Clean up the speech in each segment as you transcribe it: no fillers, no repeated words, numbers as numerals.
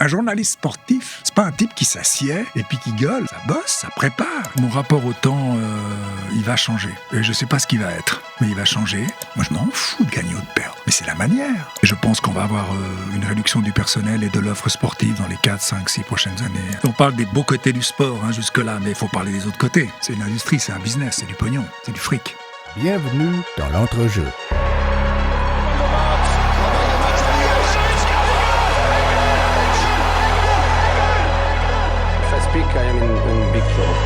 Un journaliste sportif, c'est pas un type qui s'assied et puis qui gueule. Ça bosse, ça prépare. Mon rapport au temps, il va changer. Et je sais pas ce qu'il va être, mais il va changer. Moi, je m'en fous de gagner ou de perdre. Mais c'est la manière. Et je pense qu'on va avoir une réduction du personnel et de l'offre sportive dans les 4, 5, 6 prochaines années. On parle des beaux côtés du sport, jusque-là, mais il faut parler des autres côtés. C'est une industrie, c'est un business, c'est du pognon, c'est du fric. Bienvenue dans l'entrejeu. I am in big trouble.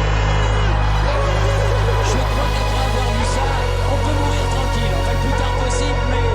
Je crois qu'après avoir vu ça, on peut mourir tranquille. Enfin, le plus tard possible, mais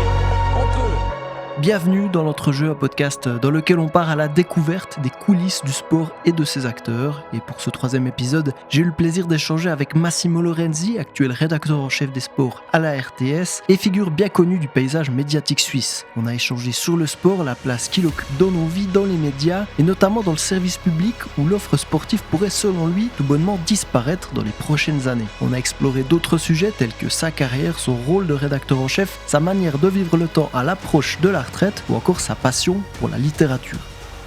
on peut. Bienvenue dans l'entrejeu, un podcast dans lequel on part à la découverte des coulisses du sport et de ses acteurs. Et pour ce 3e épisode, j'ai eu le plaisir d'échanger avec Massimo Lorenzi, actuel rédacteur en chef des sports à la RTS et figure bien connue du paysage médiatique suisse. On a échangé sur le sport, la place qu'il occupe dans nos vies, dans les médias et notamment dans le service public où l'offre sportive pourrait selon lui tout bonnement disparaître dans les prochaines années. On a exploré d'autres sujets tels que sa carrière, son rôle de rédacteur en chef, sa manière de vivre le temps à l'approche de la retraite ou encore sa passion pour la littérature.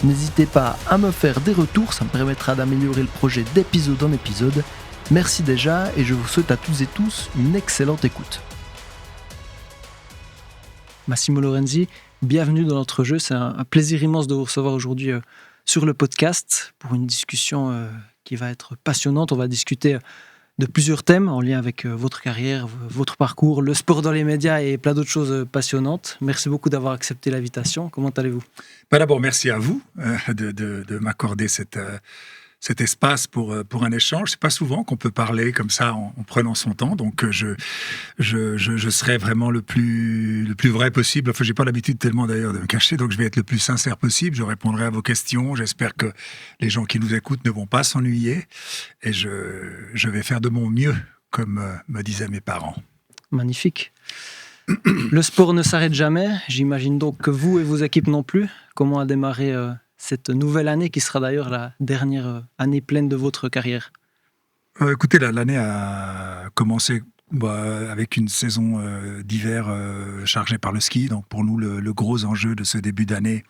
N'hésitez pas à me faire des retours, ça me permettra d'améliorer le projet d'épisode en épisode. Merci déjà et je vous souhaite à toutes et tous une excellente écoute. Massimo Lorenzi, bienvenue dans l'entrejeu, c'est un plaisir immense de vous recevoir aujourd'hui sur le podcast pour une discussion qui va être passionnante. On va discuter de plusieurs thèmes en lien avec votre carrière, votre parcours, le sport dans les médias et plein d'autres choses passionnantes. Merci beaucoup d'avoir accepté l'invitation. Comment allez-vous ? D'abord, merci à vous de m'accorder cet espace pour un échange. C'est pas souvent qu'on peut parler comme ça en prenant son temps, donc je serai vraiment le plus vrai possible. Enfin, j'ai pas l'habitude tellement d'ailleurs de me cacher, donc je vais être le plus sincère possible. Je répondrai à vos questions. J'espère que les gens qui nous écoutent ne vont pas s'ennuyer, et je vais faire de mon mieux, comme me disaient mes parents. Magnifique. Le sport ne s'arrête jamais. J'imagine donc que vous et vos équipes non plus. Comment a démarré cette nouvelle année qui sera d'ailleurs la dernière année pleine de votre carrière ? Écoutez, l'année a commencé avec une saison d'hiver chargée par le ski. Donc pour nous, le gros enjeu de ce début d'année,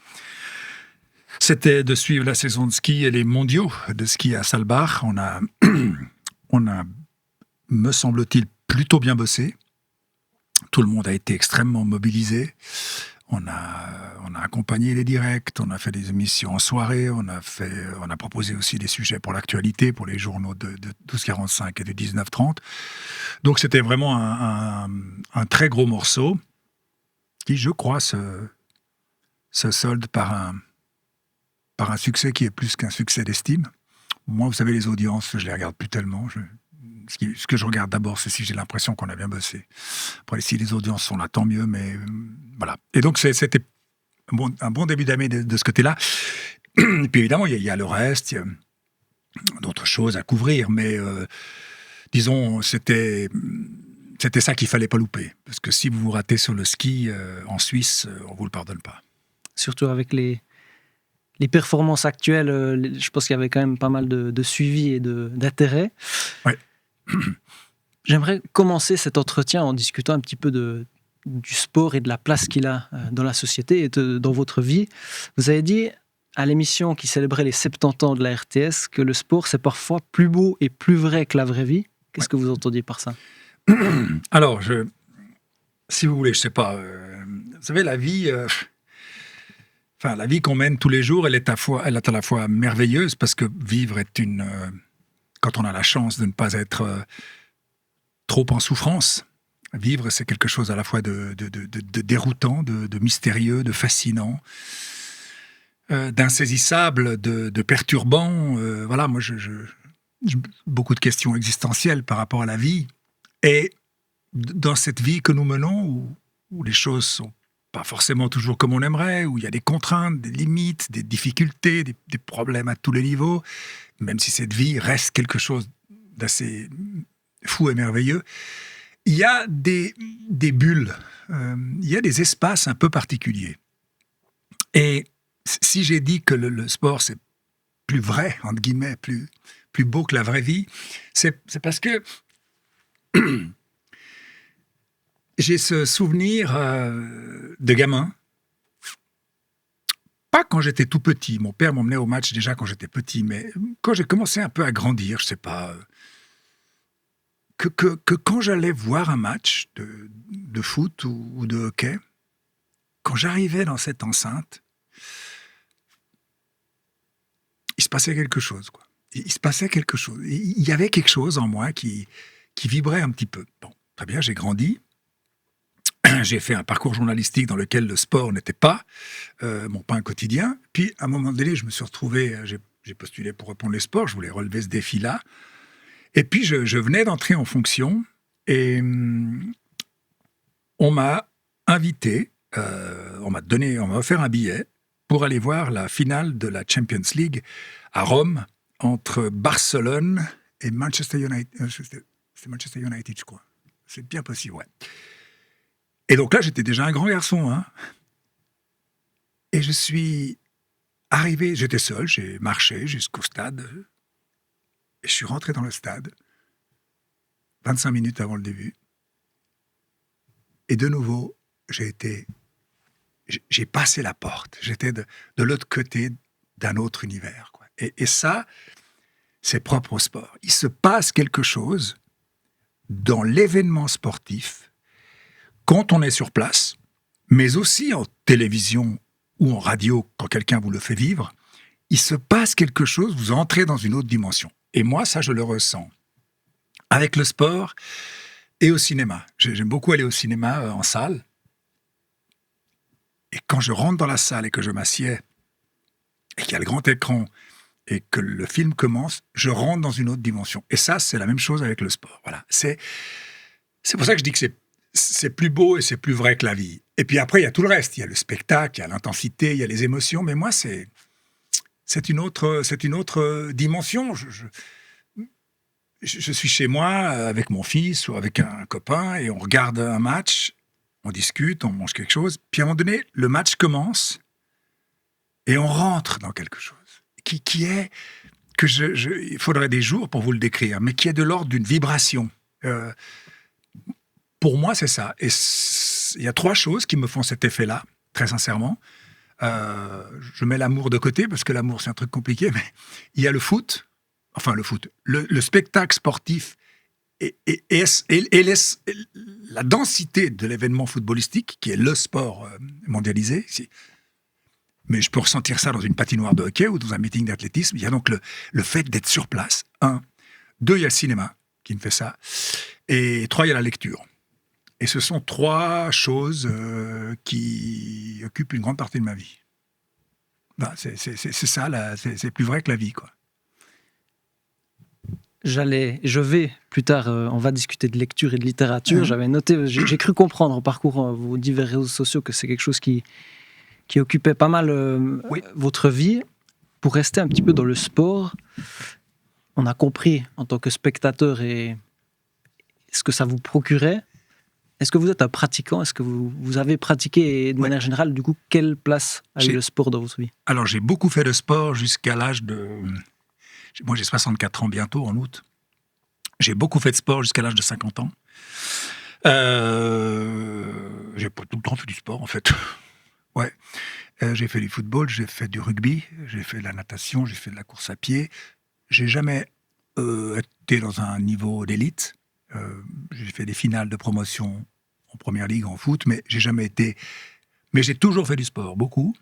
c'était de suivre la saison de ski et les mondiaux de ski à Saalbach. On a, me semble-t-il, plutôt bien bossé. Tout le monde a été extrêmement mobilisé. On a accompagné les directs, on a fait des émissions en soirée, on a proposé aussi des sujets pour l'actualité, pour les journaux de 12h45 et de 19h30. Donc c'était vraiment un très gros morceau qui, je crois, se solde par un succès qui est plus qu'un succès d'estime. Moi, vous savez, les audiences, je les regarde plus tellement. Ce que je regarde d'abord, c'est si j'ai l'impression qu'on a bien bossé. Après, si les audiences sont là, tant mieux, mais voilà. Et donc, c'était un bon début d'année de ce côté-là. Et puis évidemment, il y a le reste, il y a d'autres choses à couvrir, mais disons, c'était ça qu'il fallait pas louper. Parce que si vous vous ratez sur le ski en Suisse, on vous le pardonne pas. Surtout avec les performances actuelles, je pense qu'il y avait quand même pas mal de suivi et d'intérêt. Ouais. J'aimerais commencer cet entretien en discutant un petit peu du sport et de la place qu'il a dans la société et dans votre vie. Vous avez dit à l'émission qui célébrait les 70 ans de la RTS que le sport, c'est parfois plus beau et plus vrai que la vraie vie. Qu'est-ce que vous entendiez par ça ? Alors, si vous voulez, je sais pas, vous savez, la vie... la vie qu'on mène tous les jours, elle est à la fois merveilleuse, parce que vivre est quand on a la chance de ne pas être trop en souffrance, vivre, c'est quelque chose à la fois de déroutant, de mystérieux, de fascinant, d'insaisissable, de perturbant. Voilà, moi, j'ai beaucoup de questions existentielles par rapport à la vie. Et dans cette vie que nous menons, où les choses sont pas forcément toujours comme on aimerait, où il y a des contraintes, des limites, des difficultés, des problèmes à tous les niveaux, même si cette vie reste quelque chose d'assez fou et merveilleux, il y a des bulles, il y a des espaces un peu particuliers. Et si j'ai dit que le sport, c'est plus vrai, entre guillemets, plus beau que la vraie vie, c'est parce que j'ai ce souvenir de gamin, pas quand j'étais tout petit. Mon père m'emmenait au match déjà quand j'étais petit, mais quand j'ai commencé un peu à grandir, je sais pas, que quand j'allais voir un match de foot ou de hockey, quand j'arrivais dans cette enceinte, il se passait quelque chose, quoi. Il se passait quelque chose. Il y avait quelque chose en moi qui vibrait un petit peu. Bon, très bien, j'ai grandi. J'ai fait un parcours journalistique dans lequel le sport n'était pas mon pain quotidien. Puis, à un moment donné, je me suis retrouvé, j'ai postulé pour répondre les sports, je voulais relever ce défi-là. Et puis, je venais d'entrer en fonction et on m'a invité, on m'a offert un billet pour aller voir la finale de la Champions League à Rome entre Barcelone et Manchester United. C'est Manchester United, je crois. C'est bien possible, ouais. Et donc là, j'étais déjà un grand garçon, hein. Et je suis arrivé, j'étais seul, j'ai marché jusqu'au stade. Et je suis rentré dans le stade, 25 minutes avant le début. Et de nouveau, j'ai passé la porte. J'étais de l'autre côté d'un autre univers, quoi. Et ça, c'est propre au sport. Il se passe quelque chose dans l'événement sportif quand on est sur place, mais aussi en télévision ou en radio, quand quelqu'un vous le fait vivre, il se passe quelque chose, vous entrez dans une autre dimension. Et moi, ça, je le ressens avec le sport et au cinéma. J'aime beaucoup aller au cinéma en salle. Et quand je rentre dans la salle et que je m'assieds, et qu'il y a le grand écran, et que le film commence, je rentre dans une autre dimension. Et ça, c'est la même chose avec le sport. Voilà. C'est pour ça que je dis que c'est plus beau et c'est plus vrai que la vie. Et puis après, il y a tout le reste. Il y a le spectacle, il y a l'intensité, il y a les émotions. Mais moi, c'est une autre dimension. Je suis chez moi avec mon fils ou avec un copain et on regarde un match, on discute, on mange quelque chose. Puis à un moment donné, le match commence et on rentre dans quelque chose qui est que il faudrait des jours pour vous le décrire, mais qui est de l'ordre d'une vibration. Pour moi, c'est ça. Et il y a 3 choses qui me font cet effet-là, très sincèrement. Je mets l'amour de côté, parce que l'amour, c'est un truc compliqué, mais il y a le foot, le spectacle sportif et la densité de l'événement footballistique, qui est le sport mondialisé ici. Mais je peux ressentir ça dans une patinoire de hockey ou dans un meeting d'athlétisme. Il y a donc le fait d'être sur place, 1. 2, il y a le cinéma qui me fait ça. Et 3, il y a la lecture. Et ce sont 3 choses qui occupent une grande partie de ma vie. Ben, c'est ça, c'est plus vrai que la vie, quoi. Je vais plus tard, on va discuter de lecture et de littérature. J'avais noté, j'ai cru comprendre en parcourant vos divers réseaux sociaux que c'est quelque chose qui occupait pas mal votre vie. Pour rester un petit peu dans le sport, on a compris en tant que spectateur et ce que ça vous procurait. Est-ce que vous êtes un pratiquant? Est-ce que vous avez pratiqué? Et de manière générale, du coup, quelle place a eu le sport dans votre vie? Alors, j'ai beaucoup fait de sport jusqu'à l'âge de... Moi, j'ai 64 ans bientôt, en août. J'ai beaucoup fait de sport jusqu'à l'âge de 50 ans. J'ai pas tout le temps fait du sport, en fait. Ouais. J'ai fait du football, j'ai fait du rugby, j'ai fait de la natation, j'ai fait de la course à pied. J'ai jamais été dans un niveau d'élite. J'ai fait des finales de promotion en première ligue en foot, mais j'ai jamais été... Mais j'ai toujours fait du sport, beaucoup.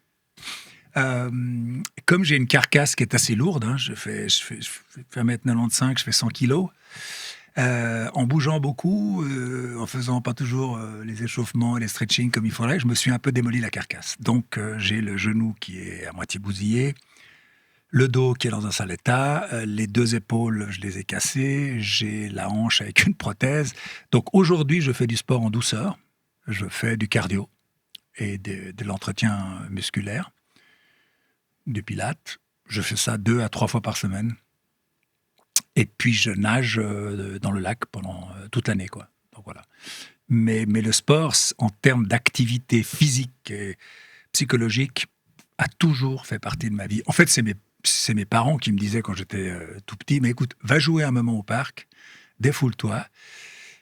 Comme j'ai une carcasse qui est assez lourde, hein, je fais 1m95, je fais 100 kilos, en bougeant beaucoup, en faisant pas toujours les échauffements et les stretching comme il faudrait, je me suis un peu démoli la carcasse. Donc j'ai le genou qui est à moitié bousillé, le dos qui est dans un sale état, les 2 épaules, je les ai cassées, j'ai la hanche avec une prothèse. Donc aujourd'hui, je fais du sport en douceur, je fais du cardio et de l'entretien musculaire, du pilates. Je fais ça 2 à 3 fois par semaine. Et puis je nage dans le lac pendant toute l'année, quoi. Donc voilà. Mais le sport, en termes d'activité physique et psychologique, a toujours fait partie de ma vie. En fait, c'est mes parents qui me disaient quand j'étais tout petit, mais écoute, va jouer un moment au parc, défoule-toi,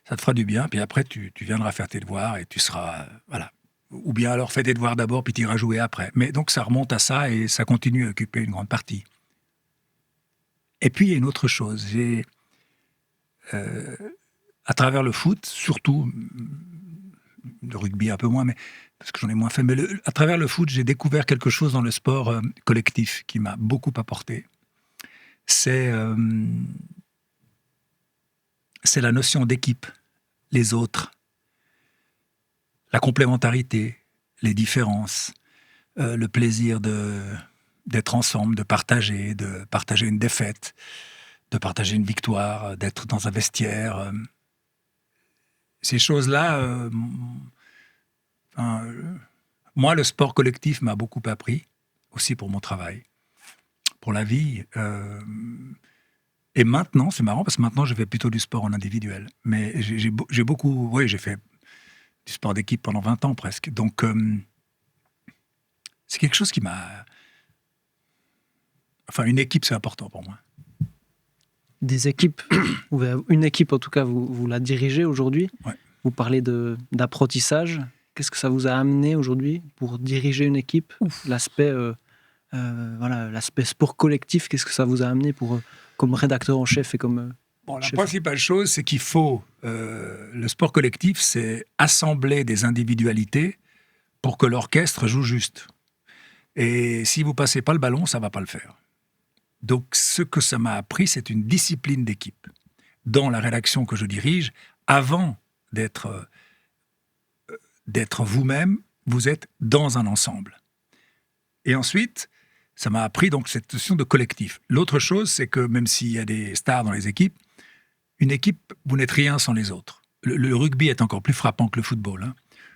ça te fera du bien, puis après tu viendras faire tes devoirs et tu seras... voilà. ou bien alors fais tes devoirs d'abord, puis tu iras jouer après. Mais donc ça remonte à ça et ça continue à occuper une grande partie. Et puis il y a une autre chose. À travers le foot, surtout, le rugby un peu moins, mais parce que j'en ai moins fait, mais à travers le foot, j'ai découvert quelque chose dans le sport collectif qui m'a beaucoup apporté. C'est la notion d'équipe, les autres, la complémentarité, les différences, le plaisir d'être ensemble, de partager une défaite, de partager une victoire, d'être dans un vestiaire. Ces choses-là, moi, le sport collectif m'a beaucoup appris, aussi pour mon travail, pour la vie. Et maintenant, c'est marrant, parce que maintenant, je fais plutôt du sport en individuel. Mais j'ai beaucoup... Oui, j'ai fait du sport d'équipe pendant 20 ans presque. Donc, c'est quelque chose qui m'a... Enfin, une équipe, c'est important pour moi. Des équipes, ou une équipe en tout cas, vous la dirigez aujourd'hui. Ouais. Vous parlez d'apprentissage. Qu'est-ce que ça vous a amené aujourd'hui pour diriger une équipe ? L'aspect sport collectif, qu'est-ce que ça vous a amené comme rédacteur en chef et comme la chef. principale chose, c'est qu'il faut... le sport collectif, c'est assembler des individualités pour que l'orchestre joue juste. Et si vous ne passez pas le ballon, ça ne va pas le faire. Donc, ce que ça m'a appris, c'est une discipline d'équipe. Dans la rédaction que je dirige, avant d'être vous-même, vous êtes dans un ensemble. Et ensuite, ça m'a appris donc cette notion de collectif. L'autre chose, c'est que même s'il y a des stars dans les équipes, une équipe, vous n'êtes rien sans les autres. Le rugby est encore plus frappant que le football. Hein.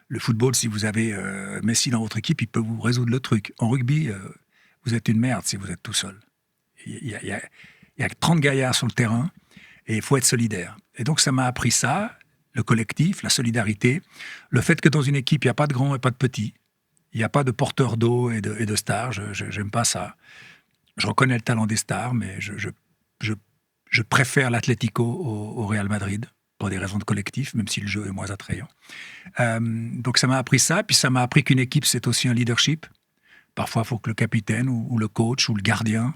Le football, si vous avez Messi dans votre équipe, il peut vous résoudre le truc. En rugby, vous êtes une merde si vous êtes tout seul. Il y a 30 gaillards sur le terrain et il faut être solidaire. Et donc, ça m'a appris ça, le collectif, la solidarité, le fait que dans une équipe, il n'y a pas de grands et pas de petits. Il n'y a pas de porteurs d'eau et de stars. Je n'aime pas ça. Je reconnais le talent des stars, mais je préfère l'Atlético au Real Madrid pour des raisons de collectif, même si le jeu est moins attrayant. Donc, ça m'a appris ça. Puis, ça m'a appris qu'une équipe, c'est aussi un leadership. Parfois, il faut que le capitaine ou le coach ou le gardien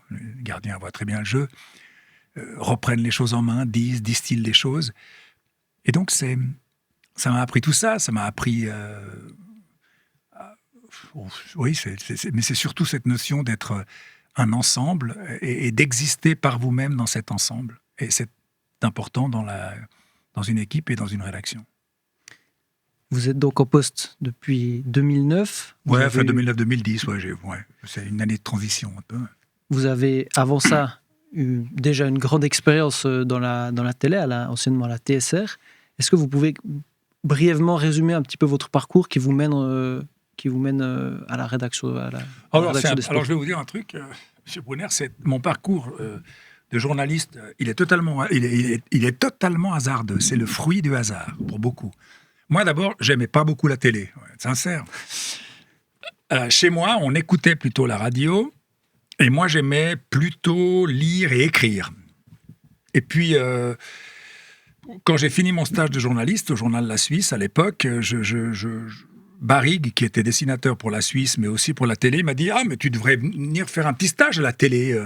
voit très bien le jeu, reprennent les choses en main, distillent les choses. Et donc, ça m'a appris tout ça. Ça m'a appris... oui, mais c'est surtout cette notion d'être un ensemble et d'exister par vous-même dans cet ensemble. Et c'est important dans une équipe et dans une rédaction. Vous êtes donc en poste depuis 2009. Oui, enfin 2009-2010, c'est une année de transition un peu. Vous avez, avant ça, eu déjà une grande expérience dans la télé, anciennement à la TSR. Est-ce que vous pouvez brièvement résumer un petit peu votre parcours qui vous mène à la rédaction, alors, je vais vous dire un truc, M. Brunner, c'est mon parcours de journaliste, il est totalement hasardeux. C'est le fruit du hasard, pour beaucoup. Moi, d'abord, j'aimais pas beaucoup la télé, être sincère. Chez moi, on écoutait plutôt la radio, et moi, j'aimais plutôt lire et écrire. Et puis, quand j'ai fini mon stage de journaliste au journal La Suisse, à l'époque, Barrigue, qui était dessinateur pour La Suisse, mais aussi pour la télé, m'a dit « Ah, mais tu devrais venir faire un petit stage à la télé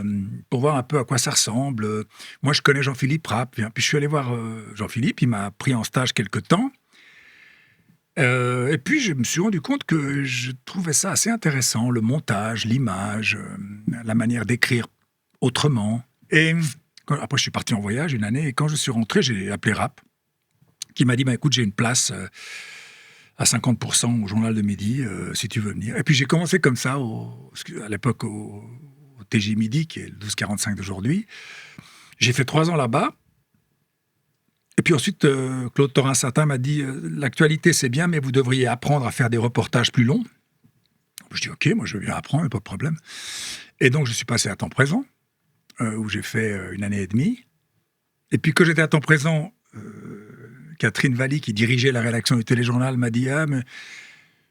pour voir un peu à quoi ça ressemble. » Moi, je connais Jean-Philippe Rapp. Puis je suis allé voir Jean-Philippe, il m'a pris en stage quelque temps. Et puis, je me suis rendu compte que je trouvais ça assez intéressant, le montage, l'image, la manière d'écrire autrement. Et après, je suis parti en voyage une année, et quand je suis rentré, j'ai appelé Rapp, qui m'a dit « Écoute, j'ai une place à 50% au journal de midi, si tu veux venir. » Et puis, j'ai commencé comme ça, à l'époque, au TJ Midi, qui est le 12h45 d'aujourd'hui. J'ai fait 3 ans là-bas. Et puis ensuite, Claude Thorin-Satin m'a dit « L'actualité, c'est bien, mais vous devriez apprendre à faire des reportages plus longs. » Je dis « Ok, moi je veux bien apprendre, pas de problème. » Et donc, je suis passé à temps présent, où j'ai fait 1 année et demie. Et puis, quand j'étais à temps présent, Catherine Valli, qui dirigeait la rédaction du téléjournal, m'a dit « Ah, mais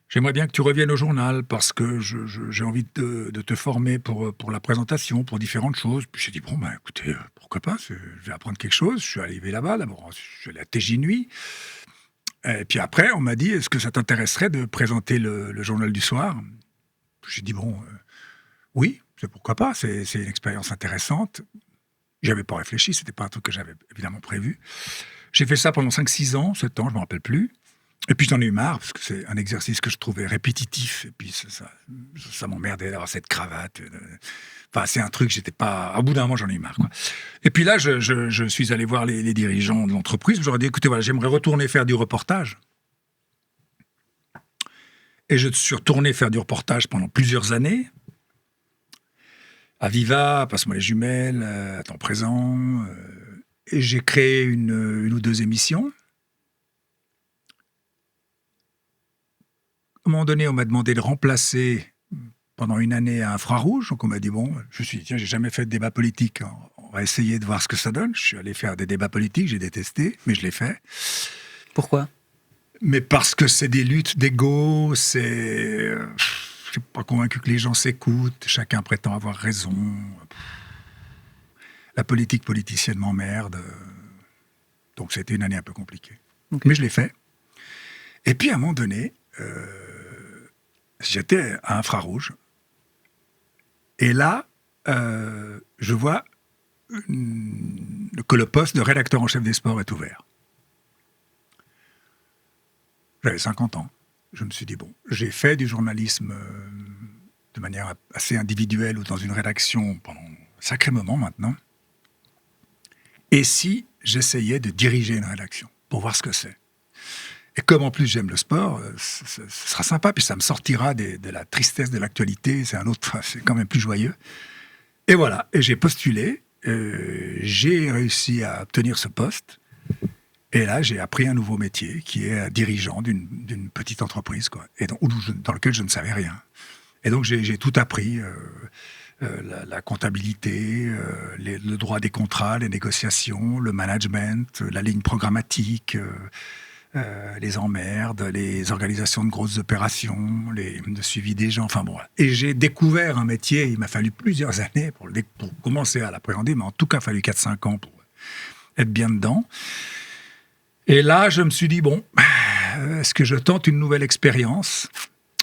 j'aimerais bien que tu reviennes au journal parce que j'ai envie de te former pour la présentation, pour différentes choses. » Puis j'ai dit « Bon, écoutez, pourquoi pas, je vais apprendre quelque chose. » Je suis arrivé là-bas, d'abord, je suis allé à TJ Nuit. Et puis après, on m'a dit, est-ce que ça t'intéresserait de présenter le journal du soir? J'ai dit, bon, oui, c'est pourquoi pas, c'est une expérience intéressante. J'avais pas réfléchi, c'était pas un truc que j'avais évidemment prévu. J'ai fait ça pendant 5-6 ans, 7 ans, je me rappelle plus. Et puis j'en ai eu marre, parce que c'est un exercice que je trouvais répétitif, et puis ça m'emmerdait d'avoir cette cravate. Enfin, c'est un truc, j'étais pas... Au bout d'un moment, j'en ai eu marre, quoi. Et puis là, je suis allé voir les dirigeants de l'entreprise, je leur ai dit, écoutez, voilà, j'aimerais retourner faire du reportage. Et je suis retourné faire du reportage pendant plusieurs années, à Viva, Passe-moi les jumelles, à temps présent, et j'ai créé une ou 2 émissions. À un moment donné, on m'a demandé de remplacer pendant une année à Infrarouge. Donc on m'a dit, bon, je me suis dit, tiens, j'ai jamais fait de débat politique. On va essayer de voir ce que ça donne. Je suis allé faire des débats politiques, j'ai détesté, mais je l'ai fait. Pourquoi? Mais parce que c'est des luttes d'ego, je suis pas convaincu que les gens s'écoutent, chacun prétend avoir raison. La politique politicienne m'emmerde. Donc c'était une année un peu compliquée. Okay. Mais je l'ai fait. Et puis à un moment donné, j'étais à Infrarouge. Et là, je vois que le poste de rédacteur en chef des sports est ouvert. J'avais 50 ans. Je me suis dit, bon, j'ai fait du journalisme de manière assez individuelle ou dans une rédaction pendant un sacré moment maintenant. Et si j'essayais de diriger une rédaction pour voir ce que c'est? Et comme en plus j'aime le sport, ce sera sympa, puis ça me sortira de la tristesse de l'actualité, c'est quand même plus joyeux. Et voilà, et j'ai postulé, j'ai réussi à obtenir ce poste, et là j'ai appris un nouveau métier, qui est dirigeant d'une petite entreprise, quoi, et dans lequel je ne savais rien. Et donc j'ai tout appris, la comptabilité, le droit des contrats, les négociations, le management, la ligne programmatique, les emmerdes, les organisations de grosses opérations, le suivi des gens, enfin bon. Et j'ai découvert un métier, il m'a fallu plusieurs années pour commencer à l'appréhender, mais en tout cas, il a fallu 4-5 ans pour être bien dedans. Et là, je me suis dit, bon, est-ce que je tente une nouvelle expérience?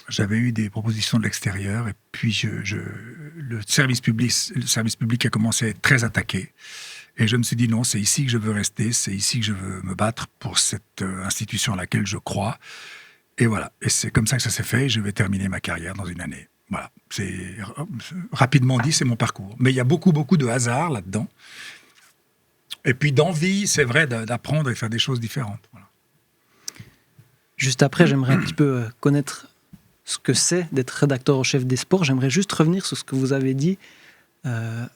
J'avais eu des propositions de l'extérieur, et puis le service public a commencé à être très attaqué. Et je me suis dit, non, c'est ici que je veux rester, c'est ici que je veux me battre pour cette institution à laquelle je crois. Et voilà, et c'est comme ça que ça s'est fait, et je vais terminer ma carrière dans une année. Voilà, c'est rapidement dit, c'est mon parcours. Mais il y a beaucoup, beaucoup de hasard là-dedans. Et puis d'envie, c'est vrai, d'apprendre et faire des choses différentes. Voilà. Juste après, j'aimerais un petit peu connaître ce que c'est d'être rédacteur en chef des sports. J'aimerais juste revenir sur ce que vous avez dit,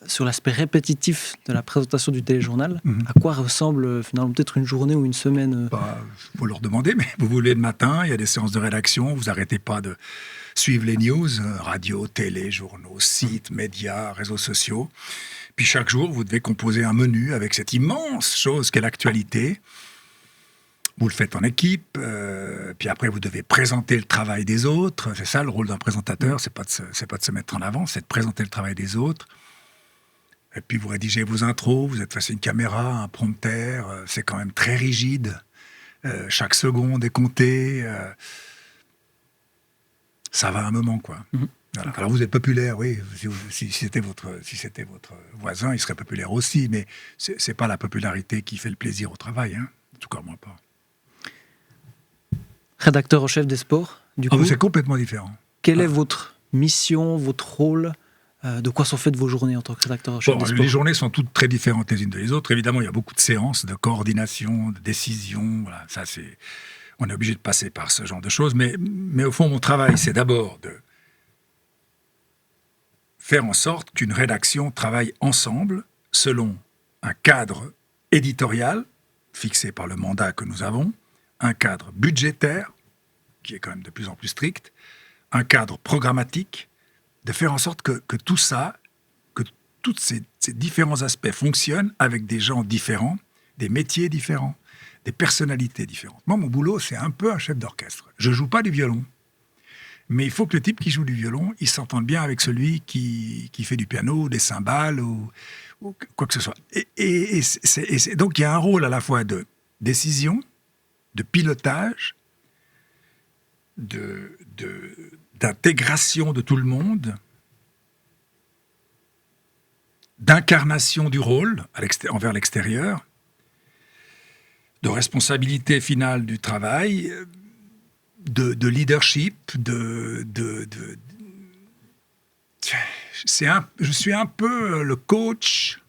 sur l'aspect répétitif de la présentation du téléjournal. À quoi ressemble finalement peut-être une journée ou une semaine? Faut leur demander, mais vous vous levez le matin, il y a des séances de rédaction, vous n'arrêtez pas de suivre les news, radio, télé, journaux, sites, médias, réseaux sociaux. Puis chaque jour, vous devez composer un menu avec cette immense chose qu'est l'actualité. Vous le faites en équipe, puis après vous devez présenter le travail des autres. C'est ça le rôle d'un présentateur, c'est pas de se mettre en avant, c'est de présenter le travail des autres. Et puis vous rédigez vos intros, vous êtes face à une caméra, un prompteur, c'est quand même très rigide. Chaque seconde est comptée. Ça va un moment, quoi. Voilà. Alors vous êtes populaire, oui. Si c'était votre voisin, il serait populaire aussi, mais c'est pas la popularité qui fait le plaisir au travail, hein. En tout cas, moi pas. Rédacteur en chef des sports, du coup. C'est complètement différent. Quelle est votre mission, votre rôle? De quoi sont faites vos journées en tant que rédacteur en chef des sports? Les journées sont toutes très différentes les unes des autres. Évidemment, il y a beaucoup de séances, de coordination, de décisions. Voilà, ça, on est obligé de passer par ce genre de choses. Mais au fond, mon travail, c'est d'abord de faire en sorte qu'une rédaction travaille ensemble selon un cadre éditorial fixé par le mandat que nous avons, un cadre budgétaire, qui est quand même de plus en plus strict, un cadre programmatique, de faire en sorte que tout ça, que tous ces différents aspects fonctionnent avec des gens différents, des métiers différents, des personnalités différentes. Moi, mon boulot, c'est un peu un chef d'orchestre. Je ne joue pas du violon, mais il faut que le type qui joue du violon, il s'entende bien avec celui qui fait du piano, des cymbales ou quoi que ce soit. Et donc, il y a un rôle à la fois de décision, de pilotage, d'intégration de tout le monde, d'incarnation du rôle envers l'extérieur, de responsabilité finale du travail, de leadership, je suis un peu le coach.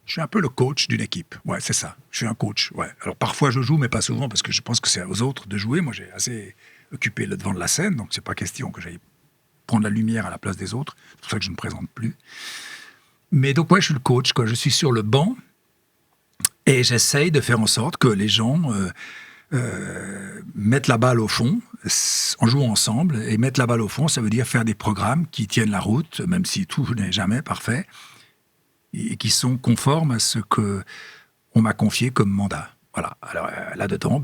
Je suis un peu le coach d'une équipe. Ouais, c'est ça. Je suis un coach. Ouais. Alors parfois je joue, mais pas souvent, parce que je pense que c'est aux autres de jouer. Moi, j'ai assez occupé le devant de la scène, donc c'est pas question que j'aille prendre la lumière à la place des autres. C'est pour ça que je ne me présente plus. Mais donc, moi, je suis le coach, quoi. Je suis sur le banc et j'essaye de faire en sorte que les gens mettent la balle au fond en jouant ensemble. Et mettre la balle au fond, ça veut dire faire des programmes qui tiennent la route, même si tout n'est jamais parfait, et qui sont conformes à ce qu'on m'a confié comme mandat. Voilà. Alors là-dedans,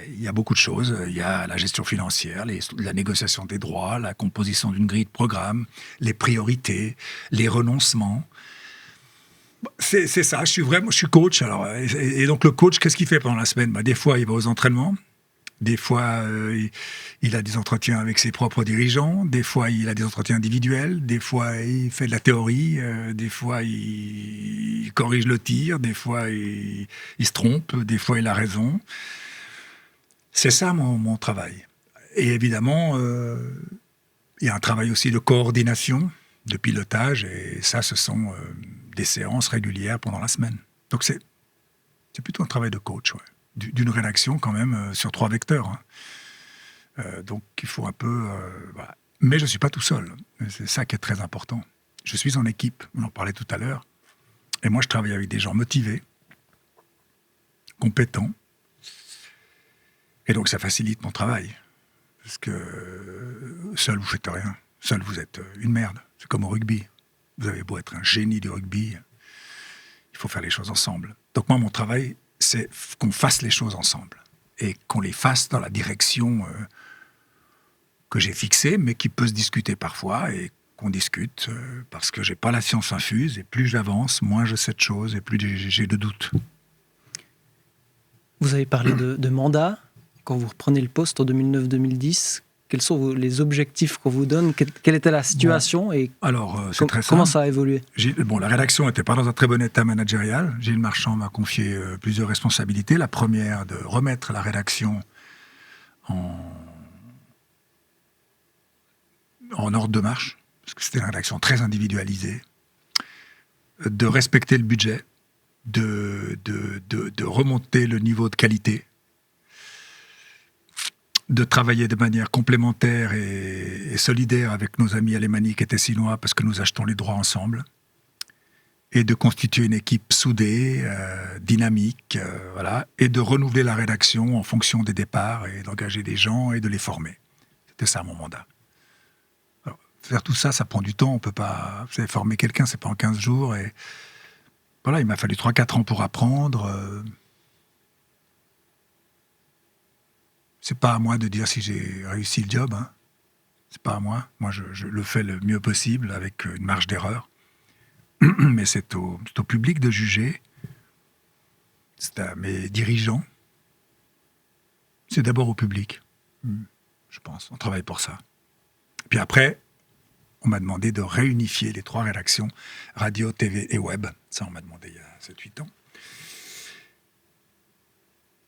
il y a beaucoup de choses. Il y a la gestion financière, la négociation des droits, la composition d'une grille de programme, les priorités, les renoncements. C'est ça, je suis coach. Alors, et donc le coach, qu'est-ce qu'il fait pendant la semaine ? Des fois, il va aux entraînements. Des fois, il a des entretiens avec ses propres dirigeants. Des fois, il a des entretiens individuels. Des fois, il fait de la théorie. Des fois, il corrige le tir. Des fois, il se trompe. Des fois, il a raison. C'est ça, mon travail. Et évidemment, il y a un travail aussi de coordination, de pilotage. Et ça, ce sont des séances régulières pendant la semaine. Donc, c'est plutôt un travail de coach, ouais. D'une rédaction quand même sur 3 vecteurs. Hein. Donc il faut un peu... voilà. Mais je ne suis pas tout seul. C'est ça qui est très important. Je suis en équipe, on en parlait tout à l'heure. Et moi, je travaille avec des gens motivés, compétents. Et donc ça facilite mon travail. Parce que seul, vous ne faites rien. Seul, vous êtes une merde. C'est comme au rugby. Vous avez beau être un génie du rugby, il faut faire les choses ensemble. Donc moi, mon travail, c'est qu'on fasse les choses ensemble et qu'on les fasse dans la direction que j'ai fixée, mais qui peut se discuter parfois et qu'on discute parce que j'ai pas la science infuse et plus j'avance, moins je sais de choses et plus j'ai de doutes. Vous avez parlé de mandat. Quand vous reprenez le poste en 2009-2010, quels sont les objectifs qu'on vous donne ? Quelle était la situation et alors, c'est très simple. Comment ça a évolué ? La rédaction n'était pas dans un très bon état managérial. Gilles Marchand m'a confié plusieurs responsabilités. La première, de remettre la rédaction en ordre de marche, parce que c'était une rédaction très individualisée, de respecter le budget, de remonter le niveau de qualité, de travailler de manière complémentaire et solidaire avec nos amis alémaniques et tessinois parce que nous achetons les droits ensemble, et de constituer une équipe soudée, dynamique, voilà, et de renouveler la rédaction en fonction des départs et d'engager des gens et de les former. C'était ça mon mandat. Alors, faire tout ça, ça prend du temps. On peut pas... Vous savez, former quelqu'un, c'est pas en 15 jours. Et voilà, il m'a fallu 3-4 ans pour apprendre. C'est pas à moi de dire si j'ai réussi le job. Hein. C'est pas à moi. Moi, je le fais le mieux possible avec une marge d'erreur. Mais c'est au public de juger. C'est à mes dirigeants. C'est d'abord au public, je pense. On travaille pour ça. Puis après, on m'a demandé de réunifier les 3 rédactions, radio, TV et web. Ça, on m'a demandé il y a 7-8 ans.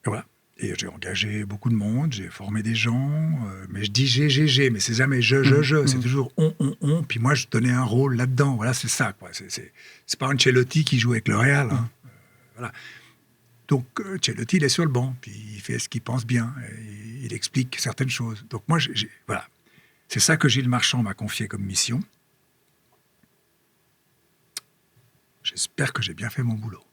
Et voilà. Et j'ai engagé beaucoup de monde, j'ai formé des gens, mais je dis j'ai, mais c'est jamais je, c'est toujours on. Puis moi, je donnais un rôle là-dedans. Voilà, c'est ça, quoi. C'est pas Ancelotti qui joue avec le Real. Hein. Voilà. Donc, Ancelotti, il est sur le banc, puis il fait ce qu'il pense bien. Et il explique certaines choses. Donc moi, voilà. C'est ça que Gilles Marchand m'a confié comme mission. J'espère que j'ai bien fait mon boulot.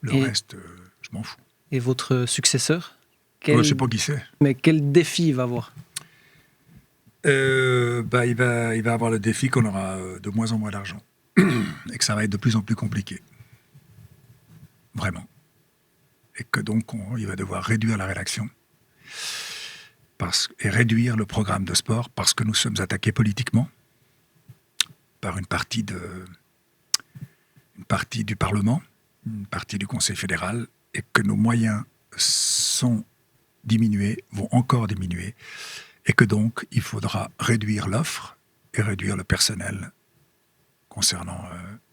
Le reste, je m'en fous. Et votre successeur ? Je ne sais pas qui c'est. Mais quel défi il va avoir ? Il va avoir le défi qu'on aura de moins en moins d'argent. Et que ça va être de plus en plus compliqué. Vraiment. Et que donc, il va devoir réduire la rédaction. Et réduire le programme de sport parce que nous sommes attaqués politiquement par une partie du Parlement, une partie du Conseil fédéral et que nos moyens sont diminués, vont encore diminuer, et que donc il faudra réduire l'offre et réduire le personnel concernant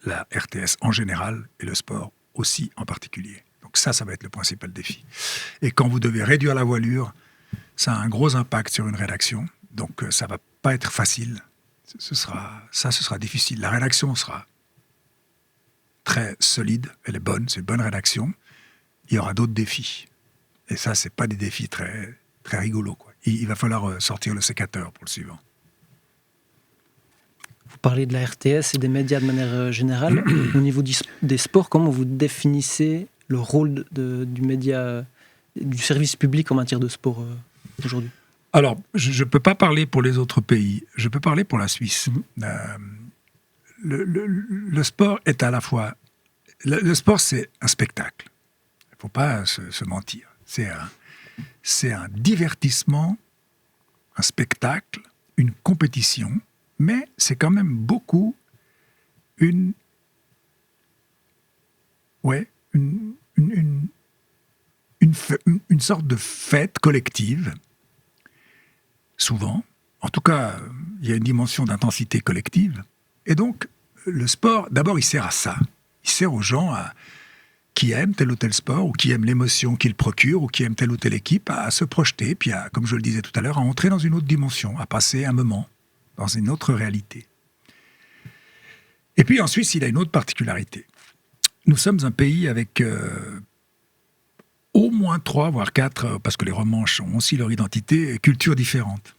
la RTS en général et le sport aussi en particulier. Donc ça va être le principal défi. Et quand vous devez réduire la voilure, ça a un gros impact sur une rédaction, donc ça va pas être facile. Ce sera difficile. La rédaction sera très solide, elle est bonne, c'est une bonne rédaction. Il y aura d'autres défis. Et ça, c'est pas des défis très, très rigolos, quoi. Il va falloir sortir le sécateur pour le suivant. Vous parlez de la RTS et des médias de manière générale. Au niveau des sports, comment vous définissez le rôle du média, du service public en matière de sport aujourd'hui ? Alors, je ne peux pas parler pour les autres pays. Je peux parler pour la Suisse. Le sport est à la fois... Le sport, c'est un spectacle. Il ne faut pas se mentir. C'est un divertissement, un spectacle, une compétition, mais c'est quand même beaucoup une sorte de fête collective, souvent. En tout cas, il y a une dimension d'intensité collective. Et donc, le sport, d'abord, il sert à ça. Il sert aux gens qui aiment tel ou tel sport, ou qui aiment l'émotion qu'il procure, ou qui aiment telle ou telle équipe, à se projeter, puis comme je le disais tout à l'heure, à entrer dans une autre dimension, à passer un moment dans une autre réalité. Et puis en Suisse, il a une autre particularité. Nous sommes un pays avec au moins 3, voire 4, parce que les Romanches ont aussi leur identité, cultures différentes.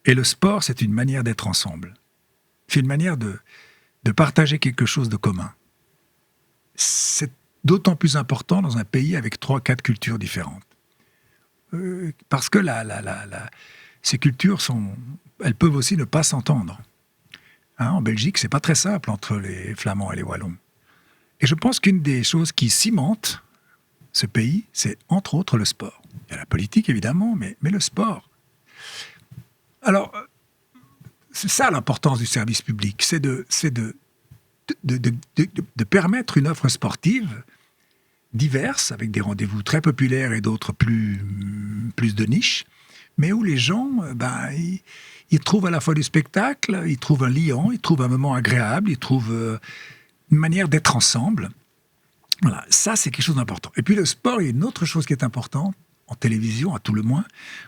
Et le sport, c'est une manière d'être ensemble. C'est une manière de partager quelque chose de commun. C'est d'autant plus important dans un pays avec 3, 4 cultures différentes. Parce que ces cultures elles peuvent aussi ne pas s'entendre. En Belgique, c'est pas très simple entre les Flamands et les Wallons. Et je pense qu'une des choses qui cimente ce pays, c'est entre autres le sport. Il y a la politique, évidemment, mais le sport. Alors, c'est ça l'importance du service public, c'est de permettre une offre sportive diverse, avec des rendez-vous très populaires et d'autres plus de niche, mais où les gens, ils trouvent à la fois du spectacle, ils trouvent un liant, ils trouvent un moment agréable, ils trouvent une manière d'être ensemble. Voilà, ça c'est quelque chose d'important. Et puis le sport, il y a une autre chose qui est importante, en télévision à tout le moins.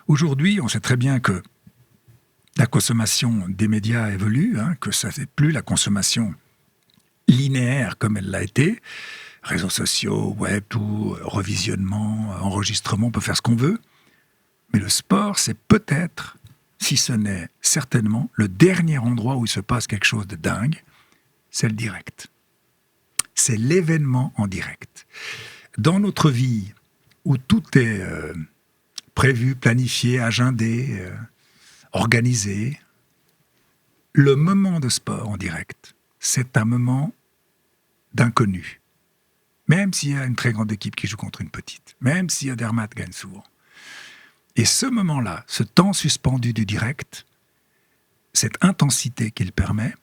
Aujourd'hui, on sait très bien que la consommation des médias évolue, que ça n'est plus la consommation linéaire comme elle l'a été. Réseaux sociaux, web, tout, revisionnement, enregistrement, on peut faire ce qu'on veut. Mais le sport, c'est peut-être, si ce n'est certainement, le dernier endroit où il se passe quelque chose de dingue, c'est le direct. C'est l'événement en direct. Dans notre vie, où tout est prévu, planifié, agendé, organisé, le moment de sport en direct, c'est un moment d'inconnu. Même s'il y a une très grande équipe qui joue contre une petite, même si Andermatt gagne souvent. Et ce moment-là, ce temps suspendu du direct, cette intensité qu'il permet,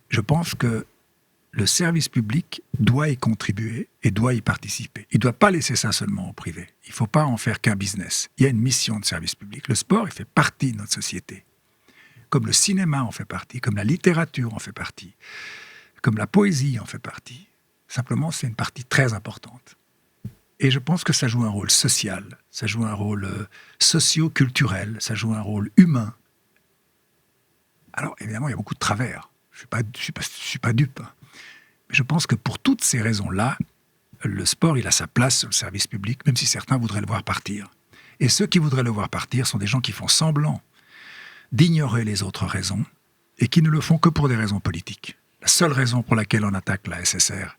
je pense que le service public doit y contribuer et doit y participer. Il ne doit pas laisser ça seulement au privé. Il ne faut pas en faire qu'un business. Il y a une mission de service public. Le sport, il fait partie de notre société. Comme le cinéma en fait partie, comme la littérature en fait partie, comme la poésie en fait partie. Simplement, c'est une partie très importante. Et je pense que ça joue un rôle social, ça joue un rôle socio-culturel, ça joue un rôle humain. Alors, évidemment, il y a beaucoup de travers. Je ne suis pas dupe. Mais je pense que pour toutes ces raisons-là, le sport, il a sa place sur le service public, même si certains voudraient le voir partir. Et ceux qui voudraient le voir partir sont des gens qui font semblant d'ignorer les autres raisons et qui ne le font que pour des raisons politiques. La seule raison pour laquelle on attaque la SSR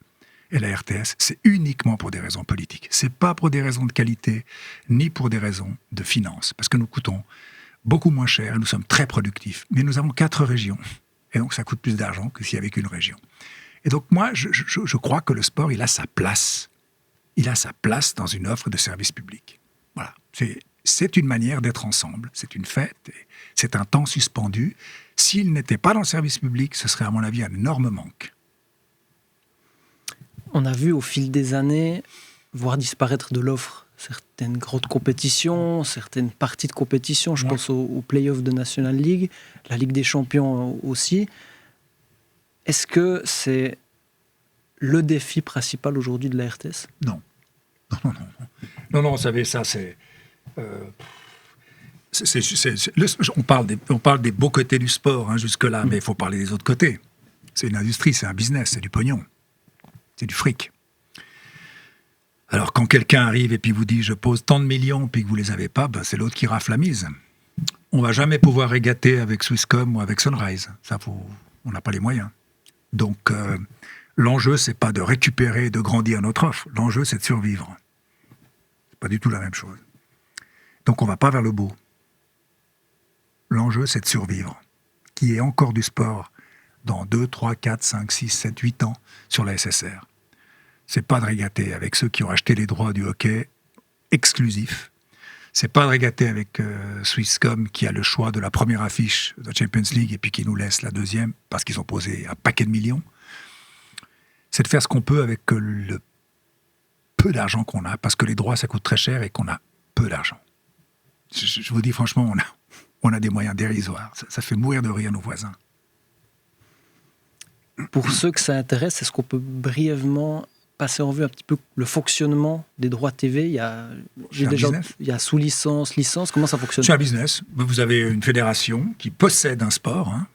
et la RTS, c'est uniquement pour des raisons politiques. C'est pas pour des raisons de qualité, ni pour des raisons de finances, parce que nous coûtons beaucoup moins cher et nous sommes très productifs. Mais nous avons 4 régions, et donc ça coûte plus d'argent que s'il y avait qu'une région. Et donc moi, je crois que le sport, il a sa place. Il a sa place dans une offre de service public. Voilà, c'est une manière d'être ensemble, c'est une fête, c'est un temps suspendu. S'il n'était pas dans le service public, ce serait à mon avis un énorme manque. On a vu au fil des années voir disparaître de l'offre certaines grandes compétitions, certaines parties de compétition. Je pense aux play-offs de National League, la Ligue des Champions aussi. Est-ce que c'est le défi principal aujourd'hui de la RTS ? Non. Non, vous savez, ça, c'est... on parle des beaux côtés du sport, hein, jusque-là, mais il faut parler des autres côtés. C'est une industrie, c'est un business, c'est du pognon. C'est du fric. Alors, quand quelqu'un arrive et puis vous dit « je pose tant de millions » puis que vous ne les avez pas, ben, c'est l'autre qui rafle la mise. On ne va jamais pouvoir régater avec Swisscom ou avec Sunrise. Ça, on n'a pas les moyens. Donc, l'enjeu, c'est pas de récupérer, de grandir notre offre. L'enjeu, c'est de survivre. C'est pas du tout la même chose. Donc, on va pas vers le beau. L'enjeu, c'est de survivre. Qu'il y ait encore du sport dans 2, 3, 4, 5, 6, 7, 8 ans sur la SSR. C'est pas de régater avec ceux qui ont acheté les droits du hockey exclusifs. C'est pas de régater avec Swisscom qui a le choix de la première affiche de la Champions League et puis qui nous laisse la deuxième parce qu'ils ont posé un paquet de millions. C'est de faire ce qu'on peut avec le peu d'argent qu'on a, parce que les droits, ça coûte très cher et qu'on a peu d'argent. Je vous dis franchement, on a des moyens dérisoires. Ça fait mourir de rire nos voisins. Pour ceux que ça intéresse, est-ce qu'on peut brièvement passer en vue un petit peu le fonctionnement des droits TV ? Il y a sous-licence, licence, comment ça fonctionne ? C'est un business. Vous avez une fédération qui possède un sport. Hein.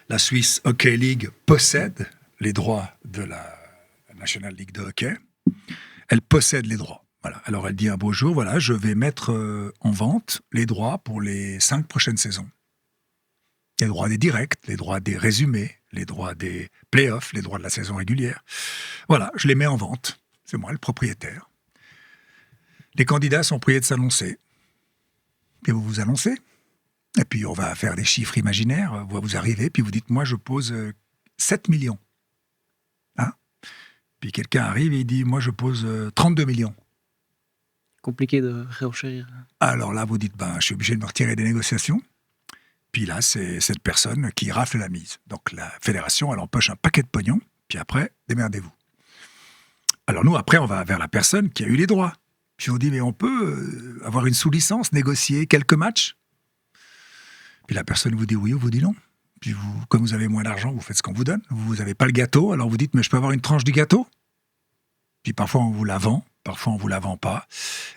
La Swiss Hockey League possède les droits de la National League de hockey. Elle possède les droits. Voilà. Alors elle dit un beau jour, voilà, je vais mettre en vente les droits pour les 5 prochaines saisons. Les droits des directs, les droits des résumés, les droits des playoffs, les droits de la saison régulière. Voilà, je les mets en vente. C'est moi le propriétaire. Les candidats sont priés de s'annoncer. Puis vous vous annoncez. Et puis on va faire des chiffres imaginaires. Vous arrivez, puis vous dites, moi je pose 7 millions. Hein ? Puis quelqu'un arrive et il dit, moi je pose 32 millions. Compliqué de réenchérir. Alors là, vous dites, je suis obligé de me retirer des négociations. Puis là, c'est cette personne qui rafle la mise. Donc la fédération, elle empoche un paquet de pognon, puis après, démerdez-vous. Alors nous, après, on va vers la personne qui a eu les droits. Puis on dit, mais on peut avoir une sous-licence, négocier quelques matchs. Puis la personne vous dit oui ou vous dit non. Puis vous, comme vous avez moins d'argent, vous faites ce qu'on vous donne. Vous n'avez pas le gâteau, alors vous dites, mais je peux avoir une tranche du gâteau ? Puis parfois, on vous la vend, parfois, on ne vous la vend pas.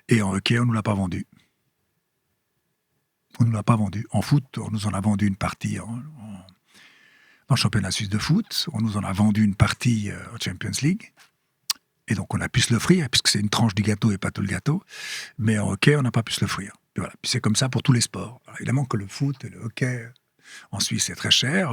Et en hockey, on ne nous l'a pas vendu. On ne nous l'a pas vendu. En foot, on nous en a vendu une partie dans le championnat suisse de foot. On nous en a vendu une partie en Champions League. Et donc, on a pu se l'offrir, puisque c'est une tranche du gâteau et pas tout le gâteau. Mais en hockey, on n'a pas pu se l'offrir. Et voilà. Puis c'est comme ça pour tous les sports. Alors, évidemment que le foot et le hockey, en Suisse, c'est très cher.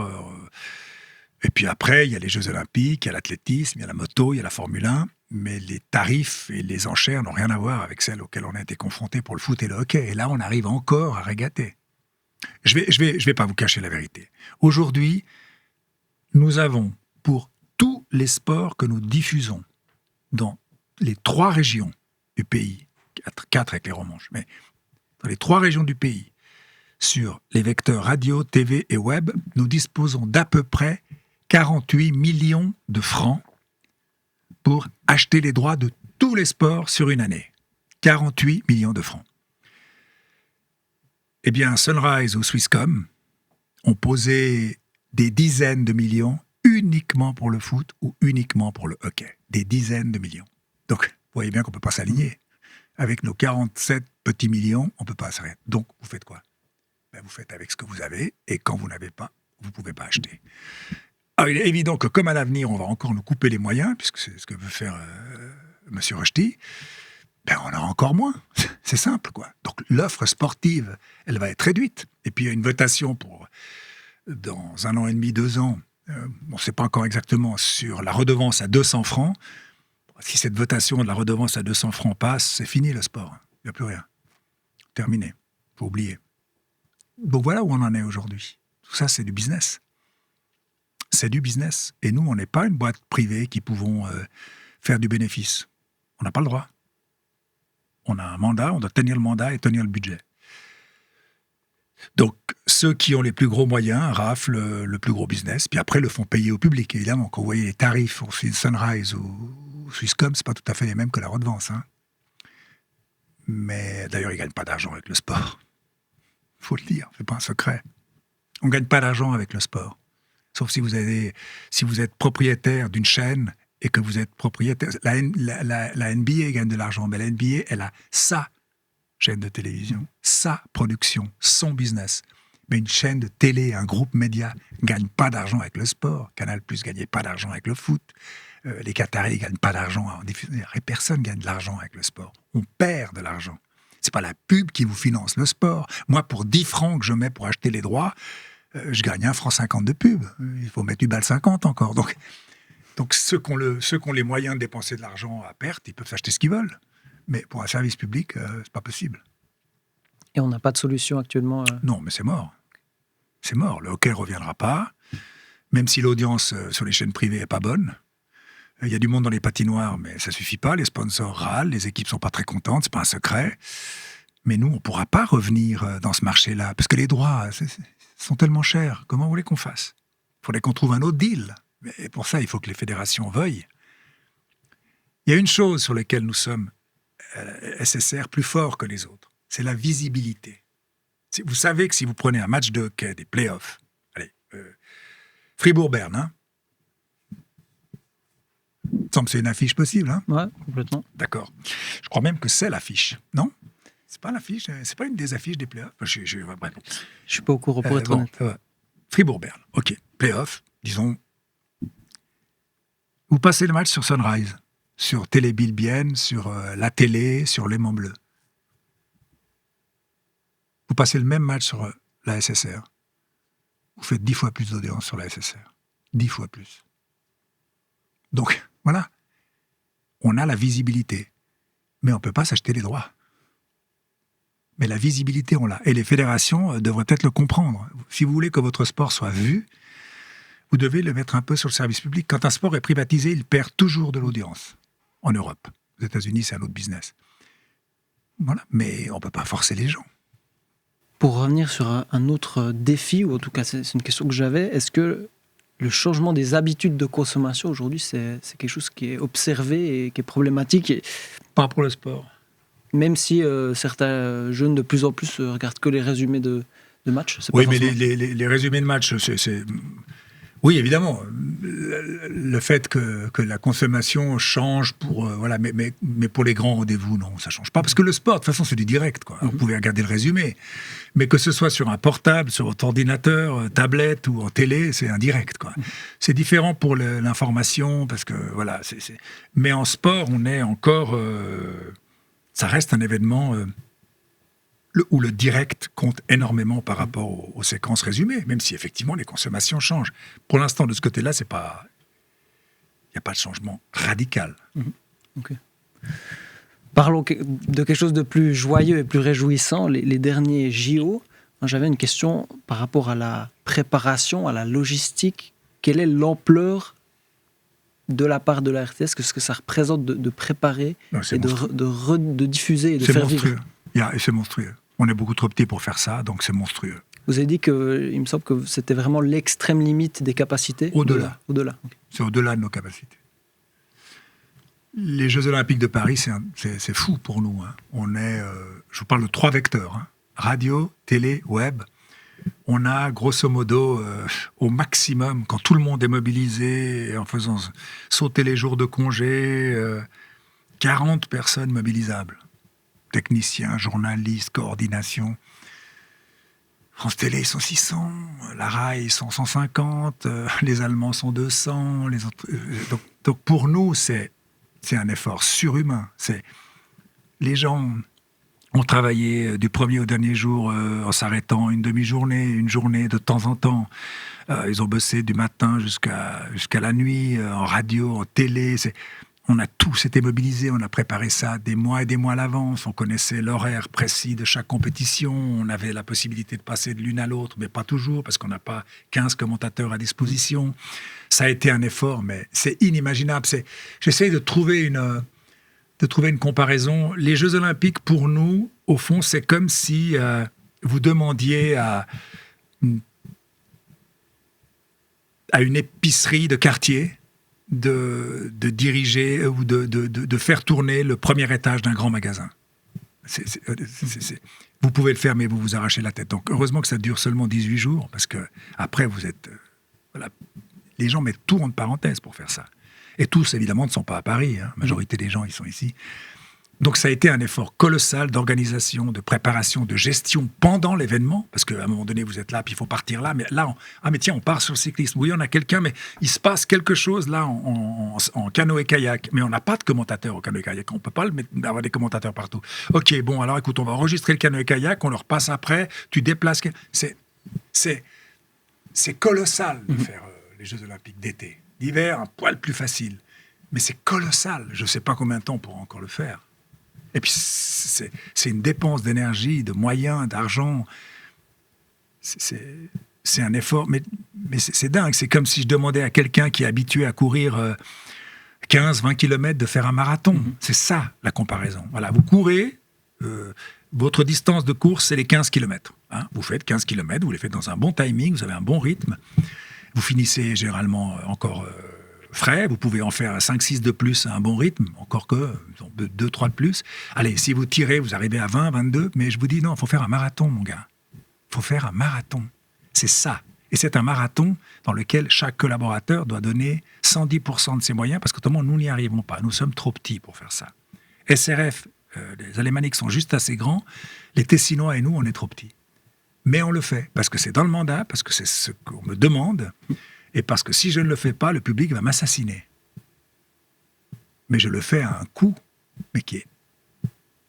Et puis après, il y a les Jeux Olympiques, il y a l'athlétisme, il y a la moto, il y a la Formule 1. Mais les tarifs et les enchères n'ont rien à voir avec celles auxquelles on a été confrontés pour le foot et le hockey. Et là, on arrive encore à régater. Je vais pas vous cacher la vérité. Aujourd'hui, nous avons, pour tous les sports que nous diffusons dans les 3 régions du pays, 4 avec les Romanches, mais dans les 3 régions du pays, sur les vecteurs radio, TV et web, nous disposons d'à peu près 48 millions de francs pour acheter les droits de tous les sports sur une année. 48 millions de francs. Eh bien, Sunrise ou Swisscom ont posé des dizaines de millions uniquement pour le foot ou uniquement pour le hockey. Des dizaines de millions. Donc, vous voyez bien qu'on ne peut pas s'aligner. Avec nos 47 petits millions, on ne peut pas s'arrêter. Donc, vous faites quoi ? Vous faites avec ce que vous avez, et quand vous n'avez pas, vous ne pouvez pas acheter. Alors, il est évident que comme à l'avenir, on va encore nous couper les moyens, puisque c'est ce que veut faire M. Rushdie, on a encore moins. C'est simple, quoi. Donc l'offre sportive, elle va être réduite. Et puis il y a une votation pour, dans 1 an et demi, 2 ans, on ne sait pas encore exactement, sur la redevance à 200 francs. Si cette votation de la redevance à 200 francs passe, c'est fini le sport. Il n'y a plus rien. Terminé. Il faut oublier. Donc voilà où on en est aujourd'hui. Tout ça, c'est du business. C'est du business. Et nous, on n'est pas une boîte privée qui pouvons faire du bénéfice. On n'a pas le droit. On a un mandat, on doit tenir le mandat et tenir le budget. Donc, ceux qui ont les plus gros moyens raflent le plus gros business, puis après le font payer au public. Évidemment, quand vous voyez les tarifs pour Sunrise ou Swisscom, c'est pas tout à fait les mêmes que la redevance. Hein. Mais d'ailleurs, ils ne gagnent pas d'argent avec le sport. Il faut le dire, c'est pas un secret. On ne gagne pas d'argent avec le sport. Sauf si vous êtes propriétaire d'une chaîne et que vous êtes propriétaire... La NBA gagne de l'argent, mais la NBA, elle a sa chaîne de télévision, sa production, son business. Mais une chaîne de télé, un groupe média, ne gagne pas d'argent avec le sport. Canal+ ne gagnait pas d'argent avec le foot. Les Qataris ne gagnent pas d'argent en diffusion. Personne ne gagne de l'argent avec le sport. On perd de l'argent. C'est pas la pub qui vous finance le sport. Moi, pour 10 francs que je mets pour acheter les droits, je gagne 1,50 franc de pub. Il faut mettre du bal 50 encore. Donc ceux qui ont les moyens de dépenser de l'argent à perte, ils peuvent s'acheter ce qu'ils veulent. Mais pour un service public, c'est pas possible. Et on n'a pas de solution actuellement Non, mais c'est mort. C'est mort. Le hockey ne reviendra pas. Même si l'audience sur les chaînes privées n'est pas bonne. Il y a du monde dans les patinoires, mais ça suffit pas. Les sponsors râlent, les équipes sont pas très contentes, c'est pas un secret. Mais nous, on pourra pas revenir dans ce marché-là, parce que les droits sont tellement chers. Comment vous voulez qu'on fasse ? Il faudrait qu'on trouve un autre deal. Mais pour ça, il faut que les fédérations veuillent. Il y a une chose sur laquelle nous sommes SSR plus forts que les autres, c'est la visibilité. Vous savez que si vous prenez un match de hockey, des playoffs, allez, Fribourg-Berne, hein, il me semble que c'est une affiche possible. Hein ? Ouais, complètement. D'accord. Je crois même que c'est l'affiche, non ? C'est pas l'affiche, c'est pas une des affiches des playoffs. Je suis pas au courant pour être honnête. Fribourg-Berne, ok. Playoffs, disons. Vous passez le match sur Sunrise, sur Télé Bilbienne, sur la télé, sur l'Aimant Bleu. Vous passez le même match sur la SSR. Vous faites 10 fois plus d'audience sur la SSR. 10 fois plus. Donc, voilà. On a la visibilité. Mais on ne peut pas s'acheter les droits. Mais la visibilité, on l'a. Et les fédérations devraient peut-être le comprendre. Si vous voulez que votre sport soit vu, vous devez le mettre un peu sur le service public. Quand un sport est privatisé, il perd toujours de l'audience. En Europe. Aux États-Unis, c'est un autre business. Voilà. Mais on ne peut pas forcer les gens. Pour revenir sur un autre défi, ou en tout cas c'est une question que j'avais, est-ce que le changement des habitudes de consommation aujourd'hui, c'est quelque chose qui est observé et qui est problématique Pas pour le sport. Même si certains jeunes de plus en plus regardent que les résumés de matchs. Oui, mais les résumés de matchs, c'est... Oui, évidemment. Le fait que la consommation change pour... voilà, mais pour les grands rendez-vous, non, ça ne change pas. Parce que le sport, de toute façon, c'est du direct, quoi. Vous pouvez regarder le résumé. Mais que ce soit sur un portable, sur votre ordinateur, tablette ou en télé, c'est indirect, quoi. C'est différent pour l'information, parce que, voilà... Mais en sport, on est encore... ça reste un événement... où le direct compte énormément par rapport aux séquences résumées, même si effectivement les consommations changent. Pour l'instant, de ce côté-là, il n'y a pas de changement radical. Okay. Parlons de quelque chose de plus joyeux et plus réjouissant, les derniers JO. J'avais une question par rapport à la préparation, à la logistique. Quelle est l'ampleur de la part de la RTS, ce que ça représente de préparer et de diffuser et de faire vivre ? C'est monstrueux. On est beaucoup trop petit pour faire ça, donc c'est monstrueux. Vous avez dit il me semble que c'était vraiment l'extrême limite des capacités. Au-delà. Okay. C'est au-delà de nos capacités. Les Jeux Olympiques de Paris, c'est fou pour nous. Hein. On est, je vous parle de 3 vecteurs. Hein. Radio, télé, web. On a, grosso modo, au maximum, quand tout le monde est mobilisé, en faisant sauter les jours de congé, 40 personnes mobilisables. Techniciens, journalistes, coordination. France Télé, ils sont 600, la RAI, ils sont 150, les Allemands sont 200, les autres... Donc pour nous, c'est un effort surhumain. Les gens ont travaillé du premier au dernier jour en s'arrêtant une demi-journée, une journée de temps en temps. Ils ont bossé du matin jusqu'à la nuit, en radio, en télé. On a tous été mobilisés, on a préparé ça des mois et des mois à l'avance, on connaissait l'horaire précis de chaque compétition, on avait la possibilité de passer de l'une à l'autre, mais pas toujours, parce qu'on n'a pas 15 commentateurs à disposition. Ça a été un effort, mais c'est inimaginable. J'essaie de trouver une comparaison. Les Jeux Olympiques, pour nous, au fond, c'est comme si vous demandiez à une épicerie de quartier de diriger ou de faire tourner le premier étage d'un grand magasin. Vous pouvez le faire, mais vous vous arrachez la tête. Donc, heureusement que ça dure seulement 18 jours, parce que après, vous êtes... voilà, les gens mettent tout entre parenthèses pour faire ça. Et tous, évidemment, ne sont pas à Paris. La majorité des gens, ils sont ici. Donc, ça a été un effort colossal d'organisation, de préparation, de gestion pendant l'événement, parce qu'à un moment donné, vous êtes là, puis il faut partir là. Mais là, mais tiens, on part sur le cyclisme. Oui, on a quelqu'un, mais il se passe quelque chose là en canoë-kayak. Mais on n'a pas de commentateur au canoë-kayak. On ne peut pas avoir des commentateurs partout. OK, bon, alors écoute, on va enregistrer le canoë-kayak, on leur passe après, tu déplaces... C'est colossal de faire les Jeux Olympiques d'été. D'hiver, un poil plus facile. Mais c'est colossal. Je ne sais pas combien de temps on pourra encore le faire. Et puis, c'est une dépense d'énergie, de moyens, d'argent. C'est un effort. Mais c'est dingue. C'est comme si je demandais à quelqu'un qui est habitué à courir 15-20 km de faire un marathon. C'est ça, la comparaison. Voilà, vous courez, votre distance de course, c'est les 15 km. Vous faites 15 km, vous les faites dans un bon timing, vous avez un bon rythme. Vous finissez généralement encore... frais, vous pouvez en faire 5-6 de plus à un bon rythme, encore que 2-3 de plus. Allez, si vous tirez, vous arrivez à 20, 22, mais je vous dis non, il faut faire un marathon, mon gars. Il faut faire un marathon. C'est ça. Et c'est un marathon dans lequel chaque collaborateur doit donner 110% de ses moyens, parce qu'autrement, nous n'y arrivons pas. Nous sommes trop petits pour faire ça. SRF, les Alémaniques sont juste assez grands, les Tessinois et nous, on est trop petits. Mais on le fait, parce que c'est dans le mandat, parce que c'est ce qu'on me demande, et parce que si je ne le fais pas, le public va m'assassiner. Mais je le fais à un coût, mais qui est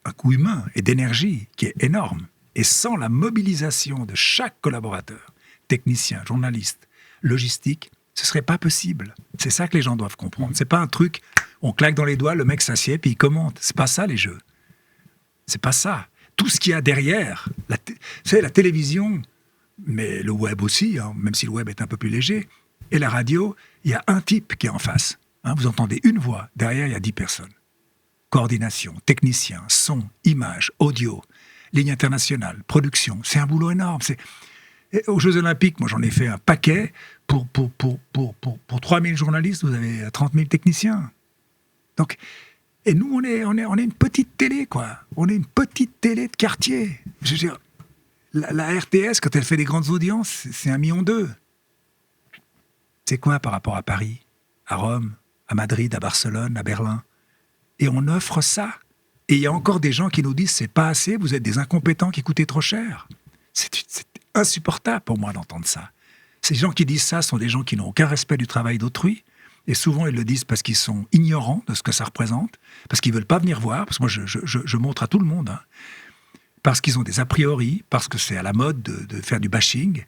un coût humain et d'énergie qui est énorme. Et sans la mobilisation de chaque collaborateur, technicien, journaliste, logistique, ce ne serait pas possible. C'est ça que les gens doivent comprendre. Ce n'est pas un truc, on claque dans les doigts, le mec s'assied puis il commente. Ce n'est pas ça les jeux. C'est pas ça. Tout ce qu'il y a derrière, c'est la télévision, mais le web aussi, même si le web est un peu plus léger, et la radio, il y a un type qui est en face. Vous entendez une voix, derrière il y a 10 personnes. Coordination, technicien, son, image, audio, ligne internationale, production, c'est un boulot énorme. Et aux Jeux Olympiques, moi j'en ai fait un paquet, pour 3000 journalistes, vous avez 30 000 techniciens. Donc, et nous on est une petite télé, quoi. On est une petite télé de quartier. Je veux dire, la RTS, quand elle fait des grandes audiences, c'est 1,2 million. C'est quoi par rapport à Paris, à Rome, à Madrid, à Barcelone, à Berlin? Et on offre ça. Et il y a encore des gens qui nous disent, c'est pas assez, vous êtes des incompétents qui coûtez trop cher. C'est insupportable pour moi d'entendre ça. Ces gens qui disent ça sont des gens qui n'ont aucun respect du travail d'autrui. Et souvent, ils le disent parce qu'ils sont ignorants de ce que ça représente, parce qu'ils ne veulent pas venir voir, parce que moi, je montre à tout le monde, parce qu'ils ont des a priori, parce que c'est à la mode de faire du bashing,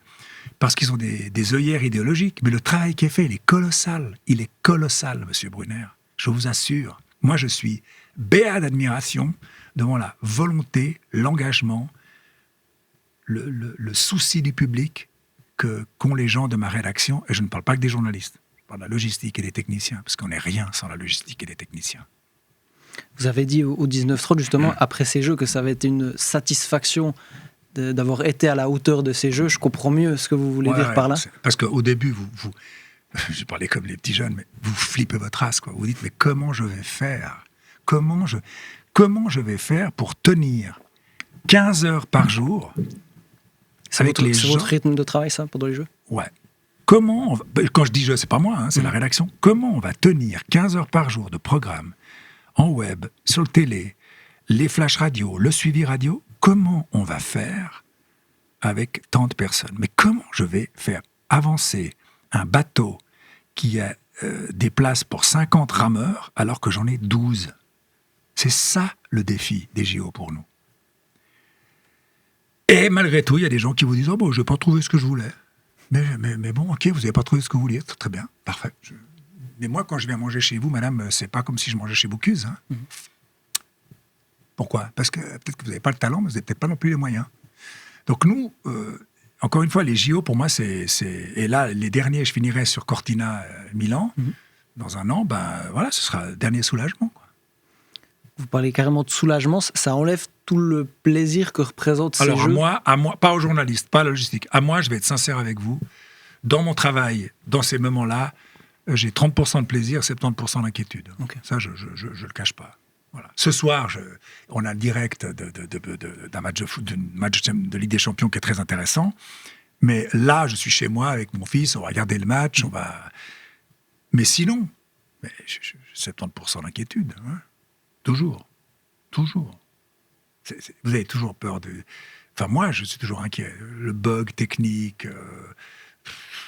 parce qu'ils ont des œillères idéologiques. Mais le travail qui est fait, il est colossal. Il est colossal, monsieur Brunner. Je vous assure. Moi, je suis béat d'admiration devant la volonté, l'engagement, le souci du public qu'ont les gens de ma rédaction. Et je ne parle pas que des journalistes. Je parle de la logistique et des techniciens, parce qu'on n'est rien sans la logistique et les techniciens. Vous avez dit au 19-30, justement, après ces Jeux, que ça avait été une satisfaction d'avoir été à la hauteur de ces Jeux. Je comprends mieux ce que vous voulez dire par là. Parce qu'au début, vous je parlais comme les petits jeunes, mais vous flippez votre race, quoi. Vous dites, mais comment je vais faire ? Comment je vais faire pour tenir 15 heures par jour C'est votre rythme de travail, ça, pendant les Jeux ? Ouais. Quand je dis je, c'est pas moi, c'est la rédaction. Comment on va tenir 15 heures par jour de programme en web, sur le télé, les flash radio, le suivi radio? Comment on va faire avec tant de personnes? Mais comment je vais faire avancer un bateau qui a des places pour 50 rameurs alors que j'en ai 12? C'est ça le défi des JO pour nous. Et malgré tout, il y a des gens qui vous disent « Oh bon, je n'ai pas trouvé ce que je voulais. » Mais bon, ok, vous n'avez pas trouvé ce que vous vouliez, très bien, parfait. Mais moi, quand je viens manger chez vous, madame, c'est pas comme si je mangeais chez Bocuse. Pourquoi ? Parce que peut-être que vous n'avez pas le talent, mais vous n'avez peut-être pas non plus les moyens. Donc nous, encore une fois, les JO, pour moi, c'est... Et là, les derniers, je finirai sur Cortina, Milan. Dans un an, voilà, ce sera le dernier soulagement, quoi. Vous parlez carrément de soulagement, ça enlève tout le plaisir que représentent ces Alors, jeux. à moi, pas aux journalistes, pas à la logistique. À moi, je vais être sincère avec vous. Dans mon travail, dans ces moments-là, j'ai 30% de plaisir, 70% d'inquiétude. Ok. Ça, je le cache pas. Voilà. Ce soir, on a le direct d'un match de foot, de Ligue des Champions qui est très intéressant. Mais là, je suis chez moi avec mon fils, on va regarder le match, Mais sinon, 70% d'inquiétude. Hein. Toujours. Vous avez toujours peur de... Enfin, moi, je suis toujours inquiet. Le bug technique,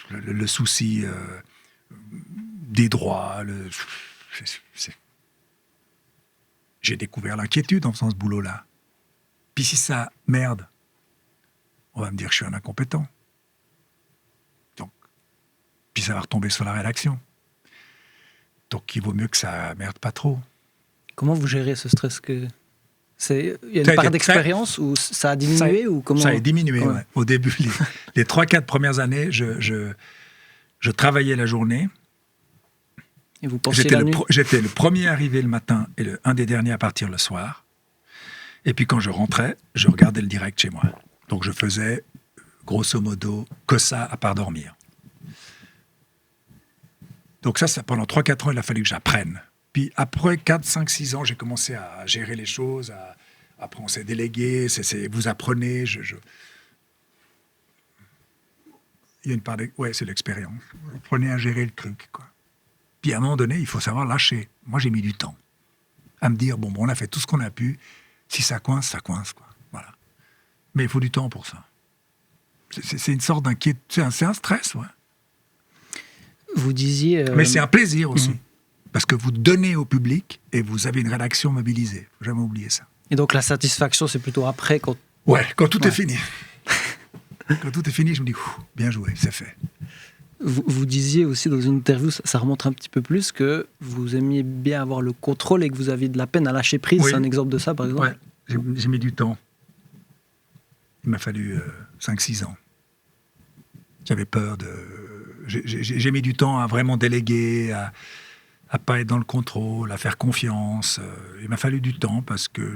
le souci des droits. J'ai découvert l'inquiétude en faisant ce boulot-là. Puis si ça merde, on va me dire que je suis un incompétent. Donc, puis ça va retomber sur la rédaction. Donc, il vaut mieux que ça merde pas trop. Comment vous gérez ce stress Il y a Ça a une part été d'expérience ou ça a diminué ou comment... Ça a diminué, Ouais. ouais. Au début, les 3-4 premières années, je travaillais la journée. Et vous pensiez la nuit J'étais le premier arrivé le matin et un des derniers à partir le soir. Et puis quand je rentrais, je regardais le direct chez moi. Donc je faisais, grosso modo, que ça à part dormir. Donc ça pendant 3-4 ans, il a fallu que j'apprenne. Puis après 4, 5, 6 ans, j'ai commencé à gérer les choses. Après, on s'est délégué. Vous apprenez. Il y a une part c'est l'expérience. Vous apprenez à gérer le truc, quoi. Puis à un moment donné, il faut savoir lâcher. Moi, j'ai mis du temps à me dire, bon, on a fait tout ce qu'on a pu. Si ça coince, quoi. Voilà. Mais il faut du temps pour ça. C'est une sorte d'inquiétude. C'est un stress, ouais. Vous disiez... Mais c'est un plaisir aussi. Parce que vous donnez au public et vous avez une rédaction mobilisée. Faut jamais oublier ça. Et donc la satisfaction, c'est plutôt après quand... Ouais, quand tout est fini. Quand tout est fini, je me dis, bien joué, c'est fait. Vous disiez aussi dans une interview, ça remonte un petit peu plus, que vous aimiez bien avoir le contrôle et que vous aviez de la peine à lâcher prise. Oui. C'est un exemple de ça, par exemple? Ouais, j'ai mis du temps. Il m'a fallu 5-6 ans. J'avais peur de... J'ai mis du temps à vraiment déléguer, à pas être dans le contrôle, à faire confiance. Il m'a fallu du temps parce que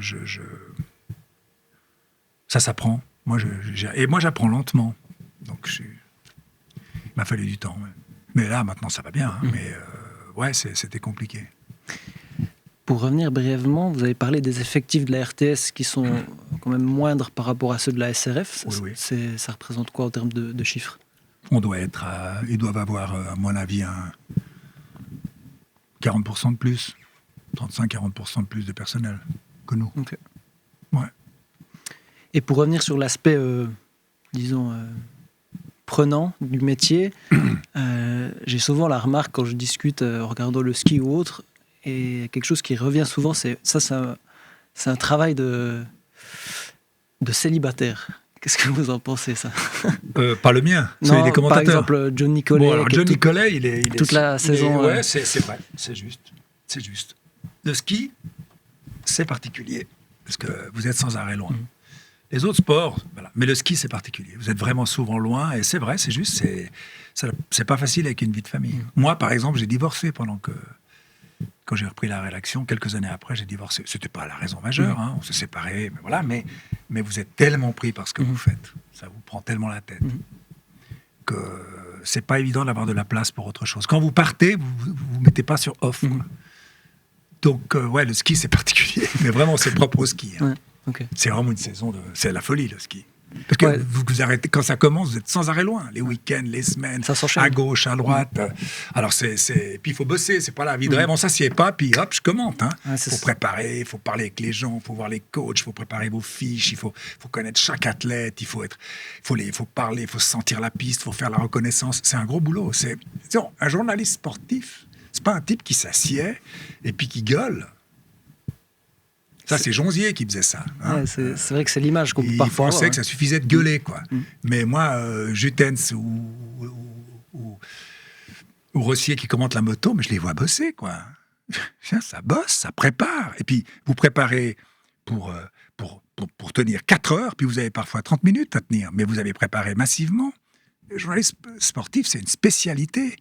ça s'apprend. Moi, j'apprends lentement. Donc, il m'a fallu du temps. Ouais. Mais là, maintenant, ça va bien. Hein. Mais c'était compliqué. Pour revenir brièvement, vous avez parlé des effectifs de la RTS qui sont quand même moindres par rapport à ceux de la SRF. Oui. Ça représente quoi en termes de chiffres? Ils doivent avoir, à mon avis, 40% de plus, 35-40% de plus de personnel que nous. Okay. Ouais. Et pour revenir sur l'aspect, prenant du métier, j'ai souvent la remarque quand je discute en regardant le ski ou autre, et quelque chose qui revient souvent, c'est un travail de célibataire. Qu'est-ce que vous en pensez, ça? Pas le mien, celui des commentateurs. Par exemple, John Nicolet. Bon, alors, John Nicolet, il est toute la saison. Ouais, c'est vrai, c'est juste. Le ski, c'est particulier, parce que vous êtes sans arrêt loin. Les autres sports, voilà. Mais le ski, c'est particulier. Vous êtes vraiment souvent loin, et c'est vrai, c'est juste, c'est pas facile avec une vie de famille. Moi, par exemple, j'ai divorcé quand j'ai repris la rédaction, quelques années après, j'ai divorcé. C'était pas la raison majeure, hein, on s'est séparés, mais voilà, mais vous êtes tellement pris par ce que vous faites, ça vous prend tellement la tête, que c'est pas évident d'avoir de la place pour autre chose. Quand vous partez, vous mettez pas sur off. Quoi. Donc, le ski, c'est particulier, mais vraiment, c'est propre au ski. Hein. Ouais, okay. C'est vraiment une saison c'est la folie, le ski. Parce que vous arrêtez, quand ça commence, vous êtes sans arrêt loin. Les week-ends, les semaines, ça s'enchaîne. À gauche, à droite. Alors, puis il faut bosser, c'est pas la vie de rêve. On s'assied pas, puis hop, je commente. Il faut préparer, il faut parler avec les gens, il faut voir les coachs, il faut préparer vos fiches, il faut connaître chaque athlète, il faut parler, il faut sentir la piste, il faut faire la reconnaissance. C'est un gros boulot. Un journaliste sportif, c'est pas un type qui s'assied et puis qui gueule. Ça, c'est Jonzier qui faisait ça. Hein. Ouais, c'est vrai que c'est l'image qu'on peut parfois avoir. Il pensait que ça suffisait de gueuler, quoi. Mais moi, Jutens ou Rossier qui commente la moto, mais je les vois bosser, quoi. Ça bosse, ça prépare. Et puis, vous préparez pour tenir 4 heures, puis vous avez parfois 30 minutes à tenir. Mais vous avez préparé massivement. Le journaliste sportif, c'est une spécialité.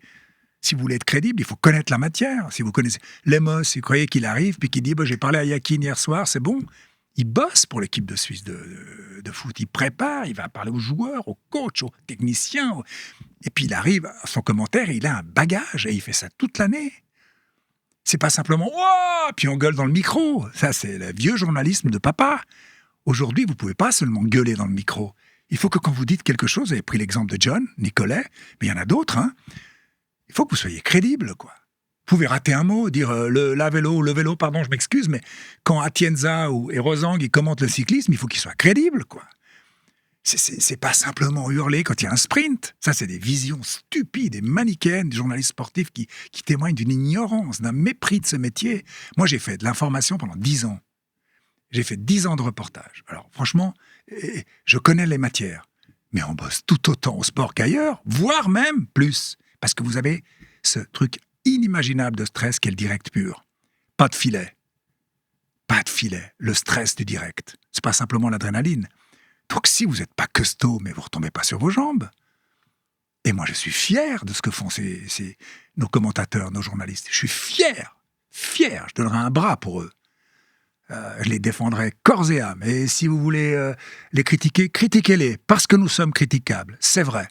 Si vous voulez être crédible, il faut connaître la matière. Si vous connaissez Lemos, si vous croyez qu'il arrive, puis qu'il dit j'ai parlé à Yakin hier soir, c'est bon. il bosse pour l'équipe de Suisse de foot. Il prépare, il va parler aux joueurs, aux coachs, aux techniciens. Et puis il arrive à son commentaire, il a un bagage et il fait ça toute l'année. C'est pas simplement « Oh !» puis on gueule dans le micro. Ça, c'est le vieux journalisme de papa. Aujourd'hui, vous pouvez pas seulement gueuler dans le micro. Il faut que quand vous dites quelque chose, vous avez pris l'exemple de John, Nicolet, mais il y en a d'autres, hein, il faut que vous soyez crédible, quoi. Vous pouvez rater un mot, dire le vélo, pardon, je m'excuse, mais quand Atienza et Rosang ils commentent le cyclisme, il faut qu'ils soient crédibles, quoi. C'est pas simplement hurler quand il y a un sprint. Ça, c'est des visions stupides et manichéennes des journalistes sportifs qui témoignent d'une ignorance, d'un mépris de ce métier. Moi, j'ai fait de l'information pendant 10 ans. J'ai fait 10 ans de reportage. Alors, franchement, je connais les matières. Mais on bosse tout autant au sport qu'ailleurs, voire même plus. Parce que vous avez ce truc inimaginable de stress qu'est le direct pur. Pas de filet. Pas de filet. Le stress du direct. C'est pas simplement l'adrénaline. Donc si vous n'êtes pas costaud, mais vous ne retombez pas sur vos jambes. Et moi, je suis fier de ce que font nos commentateurs, nos journalistes. Je suis fier. Je donnerai un bras pour eux. Je les défendrai corps et âme. Et si vous voulez les critiquer, critiquez-les, parce que nous sommes critiquables. C'est vrai,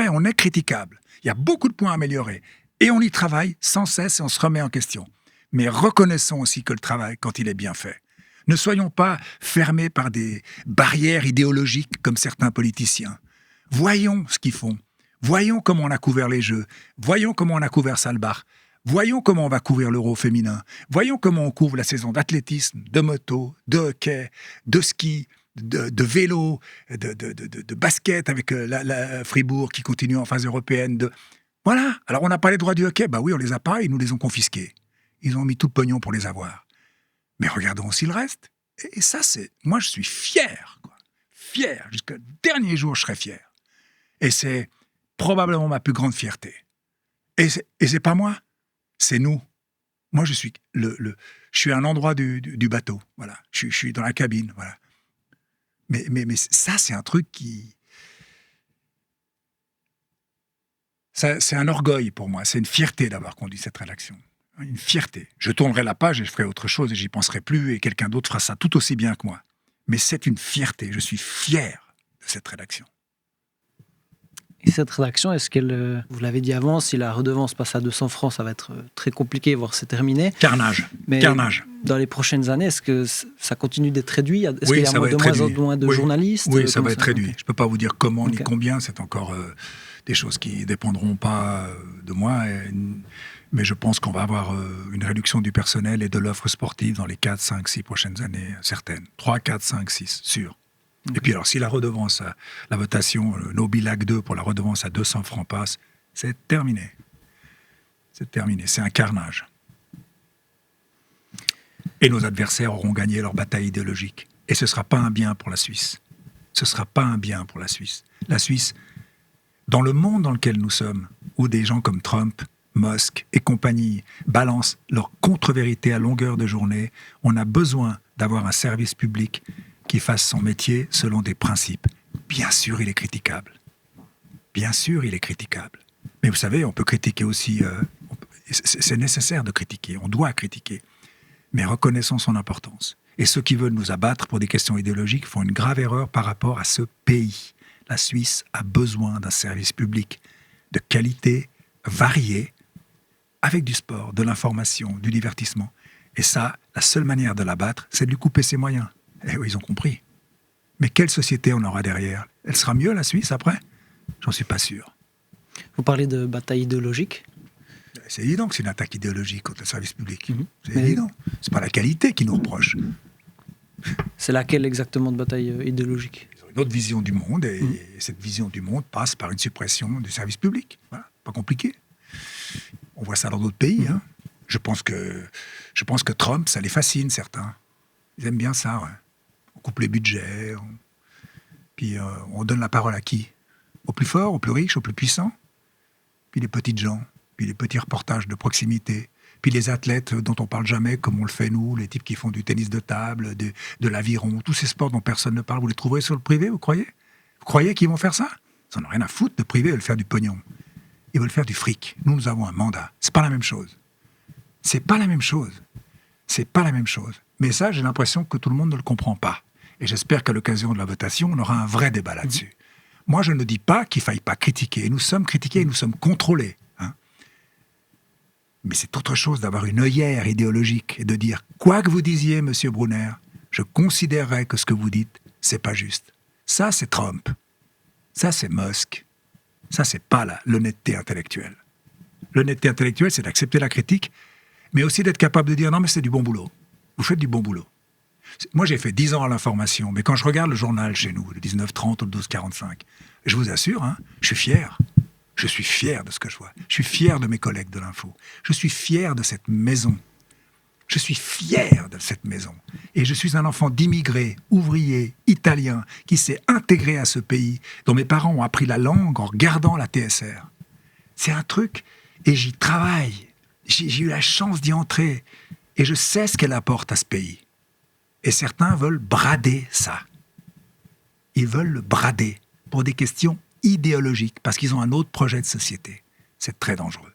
on est critiquable. Il y a beaucoup de points à améliorer. Et on y travaille sans cesse et on se remet en question. Mais reconnaissons aussi que le travail, quand il est bien fait, ne soyons pas fermés par des barrières idéologiques comme certains politiciens. Voyons ce qu'ils font. Voyons comment on a couvert les Jeux. Voyons comment on a couvert Salbach. Voyons comment on va couvrir l'Euro féminin. Voyons comment on couvre la saison d'athlétisme, de moto, de hockey, de ski, de vélo, de basket avec la Fribourg qui continue en phase européenne. Voilà. Alors on n'a pas les droits du hockey. Bah oui, on les a pas, ils nous les ont confisqués. Ils ont mis tout le pognon pour les avoir. Mais regardons aussi le reste. Et ça, moi, je suis fier, quoi. Fier. Jusqu'au dernier jour, je serai fier. Et c'est probablement ma plus grande fierté. Et c'est pas moi, c'est nous. Moi, je suis je suis à un endroit du bateau. Voilà. Je suis dans la cabine. Voilà. Mais ça, c'est un truc qui... C'est un orgueil pour moi. C'est une fierté d'avoir conduit cette rédaction. Une fierté. Je tournerai la page et je ferai autre chose et j'y penserai plus et quelqu'un d'autre fera ça tout aussi bien que moi. Mais c'est une fierté. Je suis fier de cette rédaction. Et cette rédaction, est-ce qu'elle, vous l'avez dit avant, si la redevance passe à 200 francs, ça va être très compliqué, voire c'est terminé. Carnage. Mais Carnage. Dans les prochaines années, est-ce que ça continue d'être réduit? Est-ce Oui, qu'il y a ça va de être moins réduit. en moins de journalistes? Oui, ça va être ça réduit. Je ne peux pas vous dire comment ni Ok. combien. C'est encore des choses qui ne dépendront pas de moi. Mais je pense qu'on va avoir une réduction du personnel et de l'offre sportive dans les 4, 5, 6 prochaines années, certaines. 3, 4, 5, 6, sûr. Et puis alors, si la redevance, la votation, le Nobilac 2 pour la redevance à 200 francs passe, c'est terminé. C'est terminé. C'est un carnage. Et nos adversaires auront gagné leur bataille idéologique. Et ce ne sera pas un bien pour la Suisse. Ce ne sera pas un bien pour la Suisse. La Suisse, dans le monde dans lequel nous sommes, où des gens comme Trump, Musk et compagnie balancent leur contre-vérité à longueur de journée, on a besoin d'avoir un service public qui fasse son métier selon des principes. Bien sûr, il est critiquable. Bien sûr, il est critiquable. Mais vous savez, on peut critiquer aussi... c'est nécessaire de critiquer, on doit critiquer. Mais reconnaissons son importance. Et ceux qui veulent nous abattre pour des questions idéologiques font une grave erreur par rapport à ce pays. La Suisse a besoin d'un service public de qualité, varié, avec du sport, de l'information, du divertissement. Et ça, la seule manière de l'abattre, c'est de lui couper ses moyens. Eh oui, ils ont compris. Mais quelle société on aura derrière? Elle sera mieux, la Suisse, après? J'en suis pas sûr. Vous parlez de bataille idéologique. C'est évident que c'est une attaque idéologique contre le service public. C'est Mais- évident. C'est pas la qualité qui nous reproche. C'est laquelle exactement de bataille idéologique? Ils ont une autre vision du monde, et cette vision du monde passe par une suppression du service public. Voilà, pas compliqué. On voit ça dans d'autres pays. Hein. Je pense que Trump, ça les fascine, certains. Ils aiment bien ça. Ouais. On coupe les budgets, puis on donne la parole à qui? Aux plus forts, aux plus riches, aux plus puissants? Puis les petites gens, puis les petits reportages de proximité, puis les athlètes dont on parle jamais, comme on le fait nous, les types qui font du tennis de table, de l'aviron, tous ces sports dont personne ne parle, vous les trouverez sur le privé, vous croyez? Vous croyez qu'ils vont faire ça? Ils n'en ont rien à foutre de privé, ils veulent faire du pognon. Ils veulent faire du fric. Nous avons un mandat. C'est pas la même chose. C'est pas la même chose. C'est pas la même chose. Mais ça, j'ai l'impression que tout le monde ne le comprend pas. Et j'espère qu'à l'occasion de la votation, on aura un vrai débat là-dessus. Moi, je ne dis pas qu'il ne faille pas critiquer. Nous sommes critiqués et nous sommes contrôlés. Hein. Mais c'est autre chose d'avoir une œillère idéologique et de dire, quoi que vous disiez, monsieur Brunner, je considérerais que ce que vous dites, c'est pas juste. Ça, c'est Trump. Ça, c'est Musk. Ça, c'est pas l'honnêteté intellectuelle. L'honnêteté intellectuelle, c'est d'accepter la critique, mais aussi d'être capable de dire, non, mais c'est du bon boulot. Vous faites du bon boulot. Moi, j'ai fait 10 ans à l'information, mais quand je regarde le journal chez nous, le 19:30 ou le 12:45, je vous assure, hein, je suis fier. Je suis fier de ce que je vois. Je suis fier de mes collègues de l'info. Je suis fier de cette maison. Je suis fier de cette maison. Et je suis un enfant d'immigrés, ouvriers, italiens, qui s'est intégré à ce pays, dont mes parents ont appris la langue en regardant la TSR. C'est un truc, et j'y travaille. J'ai eu la chance d'y entrer. Et je sais ce qu'elle apporte à ce pays. Et certains veulent brader ça. Ils veulent le brader pour des questions idéologiques, parce qu'ils ont un autre projet de société. C'est très dangereux.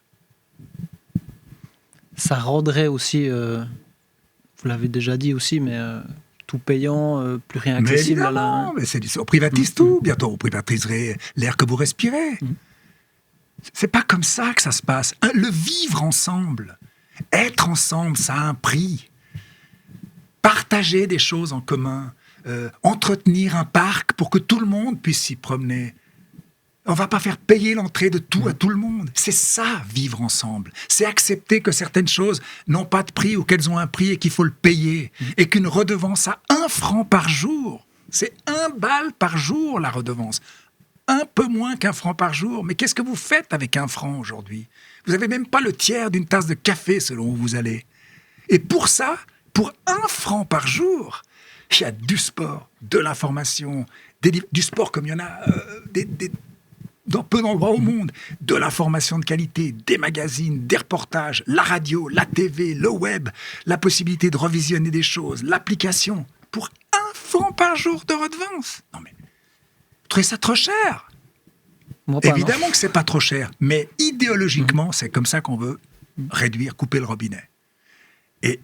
Ça rendrait aussi, vous l'avez déjà dit aussi, mais tout payant, plus rien accessible. On privatise tout. Bientôt, vous privatiserez l'air que vous respirez. C'est pas comme ça que ça se passe. Le vivre ensemble, être ensemble, ça a un prix. Partager des choses en commun, entretenir un parc pour que tout le monde puisse s'y promener. On ne va pas faire payer l'entrée de tout à tout le monde. C'est ça, vivre ensemble. C'est accepter que certaines choses n'ont pas de prix ou qu'elles ont un prix et qu'il faut le payer. Et qu'une redevance à 1 franc par jour, c'est 1 balle par jour la redevance. Un peu moins qu'1 franc par jour. Mais qu'est-ce que vous faites avec 1 franc aujourd'hui ? Vous n'avez même pas le tiers d'une tasse de café selon où vous allez. Et pour ça, pour 1 franc par jour, il y a du sport, de l'information, du sport comme il y en a dans peu d'endroits au monde, de l'information de qualité, des magazines, des reportages, la radio, la TV, le web, la possibilité de revisionner des choses, l'application, pour 1 franc par jour de redevance. Non mais, vous trouvez ça trop cher ? Moi pas, Évidemment non. que c'est pas trop cher, mais idéologiquement, c'est comme ça qu'on veut réduire, couper le robinet. Et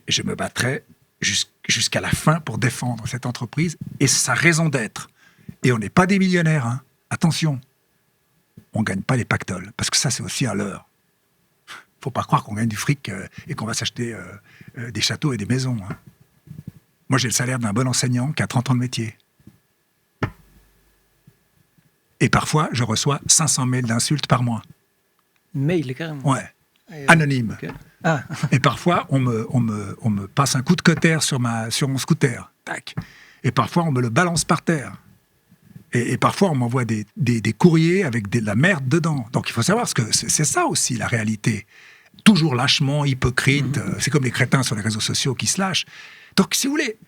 je me battrai jusqu'à la fin pour défendre cette entreprise et sa raison d'être. Et on n'est pas des millionnaires, hein. Attention, on ne gagne pas les pactoles, parce que ça, c'est aussi un leurre. Il ne faut pas croire qu'on gagne du fric et qu'on va s'acheter des châteaux et des maisons. Hein. Moi, j'ai le salaire d'un bon enseignant qui a 30 ans de métier. Et parfois, je reçois 500 mails d'insultes par mois. Mail, carrément. Ouais, anonyme. Okay. Ah. Et parfois, on me passe un coup de cutter sur mon scooter. Tac. Et parfois, on me le balance par terre. Et parfois, on m'envoie des courriers avec de la merde dedans. Donc, il faut savoir que c'est ça aussi, la réalité. Toujours lâchement, hypocrite. C'est comme les crétins sur les réseaux sociaux qui se lâchent. Donc, si vous voulez,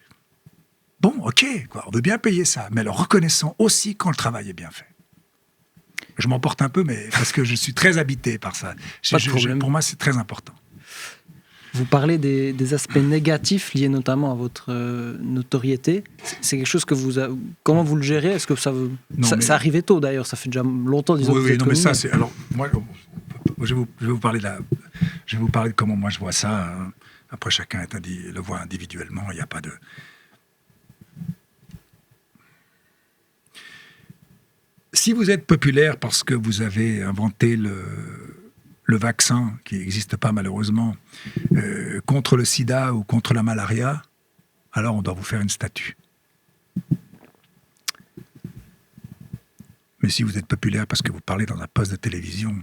bon, ok, quoi, on veut bien payer ça, mais alors reconnaissons aussi quand le travail est bien fait. Je m'emporte un peu, mais parce que je suis très habité par ça. Pour moi, c'est très important. Vous parlez des aspects négatifs liés notamment à votre notoriété. C'est quelque chose que comment vous le gérez ? Est-ce que ça arrivait tôt d'ailleurs ? Ça fait déjà longtemps, disons. Oui, non, mais ça, c'est. Alors, moi, je vais vous parler de comment moi je vois ça. Après, chacun le voit individuellement. Il n'y a pas de. Si vous êtes populaire parce que vous avez inventé le vaccin, qui n'existe pas malheureusement, contre le sida ou contre la malaria, alors on doit vous faire une statue. Mais si vous êtes populaire parce que vous parlez dans un poste de télévision,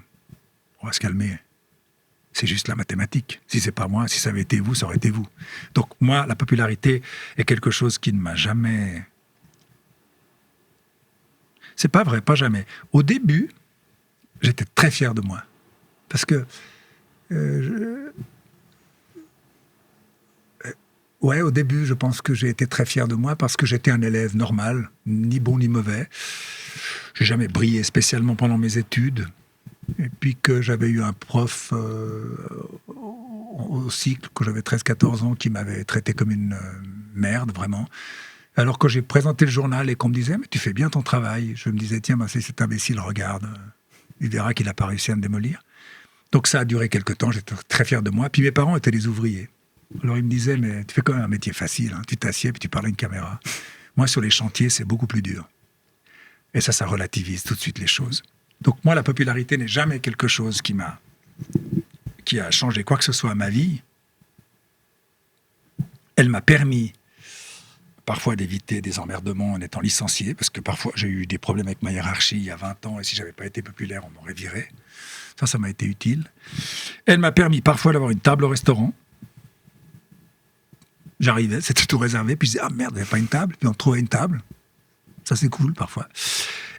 on va se calmer. C'est juste la mathématique. Si c'est pas moi, si ça avait été vous, ça aurait été vous. Donc moi, la popularité est quelque chose qui ne m'a jamais... C'est pas vrai, pas jamais. Au début, j'étais très fier de moi. Parce que... au début, je pense que j'ai été très fier de moi parce que j'étais un élève normal, ni bon ni mauvais. J'ai jamais brillé spécialement pendant mes études. Et puis que j'avais eu un prof au cycle, quand j'avais 13-14 ans, qui m'avait traité comme une merde, vraiment. Alors que j'ai présenté le journal et qu'on me disait « Mais tu fais bien ton travail », je me disais « Tiens, si cet imbécile regarde, il verra qu'il n'a pas réussi à me démolir ». Donc ça a duré quelque temps, j'étais très fier de moi. Puis mes parents étaient des ouvriers. Alors il me disait, mais tu fais quand même un métier facile, hein. Tu t'assieds puis tu parles à une caméra. Moi, sur les chantiers, c'est beaucoup plus dur. Et ça relativise tout de suite les choses. Donc moi, la popularité n'est jamais quelque chose qui a changé quoi que ce soit à ma vie. Elle m'a permis parfois d'éviter des emmerdements en étant licencié, parce que parfois j'ai eu des problèmes avec ma hiérarchie il y a 20 ans, et si j'avais pas été populaire, on m'aurait viré. Ça m'a été utile. Elle m'a permis parfois d'avoir une table au restaurant. J'arrivais, c'était tout réservé, puis je disais, ah merde, il n'y avait pas une table, puis on trouvait une table. Ça, c'est cool, parfois.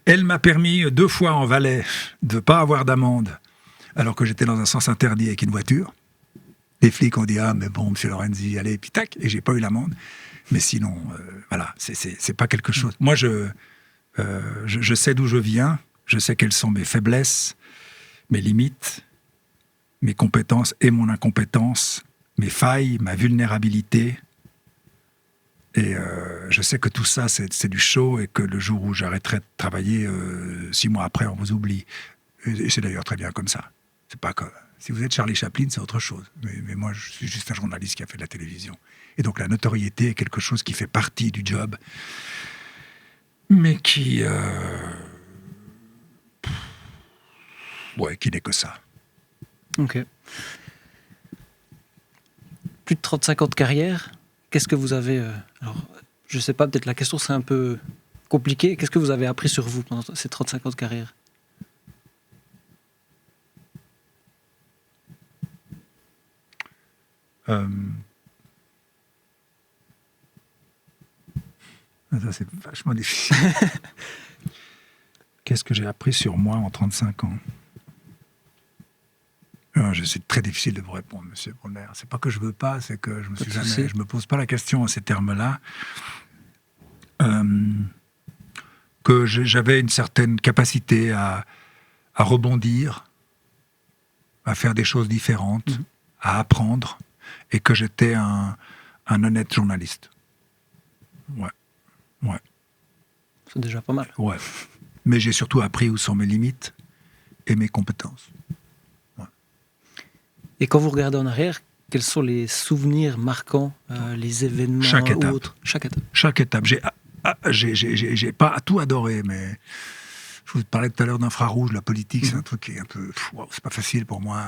Elle m'a permis 2 fois en Valais de ne pas avoir d'amende, alors que j'étais dans un sens interdit avec une voiture. Les flics ont dit, ah, mais bon, monsieur Lorenzi, allez, puis tac, et j'ai pas eu l'amende. Mais sinon, voilà, c'est pas quelque chose. Moi, je sais d'où je viens, je sais quelles sont mes faiblesses, mes limites, mes compétences et mon incompétence, mes failles, ma vulnérabilité. Et je sais que tout ça, c'est du show, et que le jour où j'arrêterai de travailler, 6 mois après, on vous oublie. Et c'est d'ailleurs très bien comme ça. C'est pas comme... Si vous êtes Charlie Chaplin, c'est autre chose. Mais moi, je suis juste un journaliste qui a fait de la télévision. Et donc la notoriété est quelque chose qui fait partie du job, mais qui n'est que ça. Ok. Plus de 35 ans de carrière. Qu'est-ce que vous avez... alors, je sais pas, peut-être la question c'est un peu compliquée. Qu'est-ce que vous avez appris sur vous pendant ces 35 ans de carrière ? Ça, c'est vachement difficile. Qu'est-ce que j'ai appris sur moi en 35 ans ? C'est très difficile de vous répondre, monsieur Brunner. C'est pas que je veux pas, c'est que je me pose pas la question en ces termes-là. Que j'avais une certaine capacité à rebondir, à faire des choses différentes, à apprendre, et que j'étais un honnête journaliste. Ouais. C'est déjà pas mal. Ouais. Mais j'ai surtout appris où sont mes limites et mes compétences. Ouais. Et quand vous regardez en arrière, quels sont les souvenirs marquants, les événements ou autres ? Chaque étape. J'ai pas tout adoré, mais je vous parlais tout à l'heure d'infrarouge, la politique, c'est un truc qui est un peu... c'est pas facile pour moi.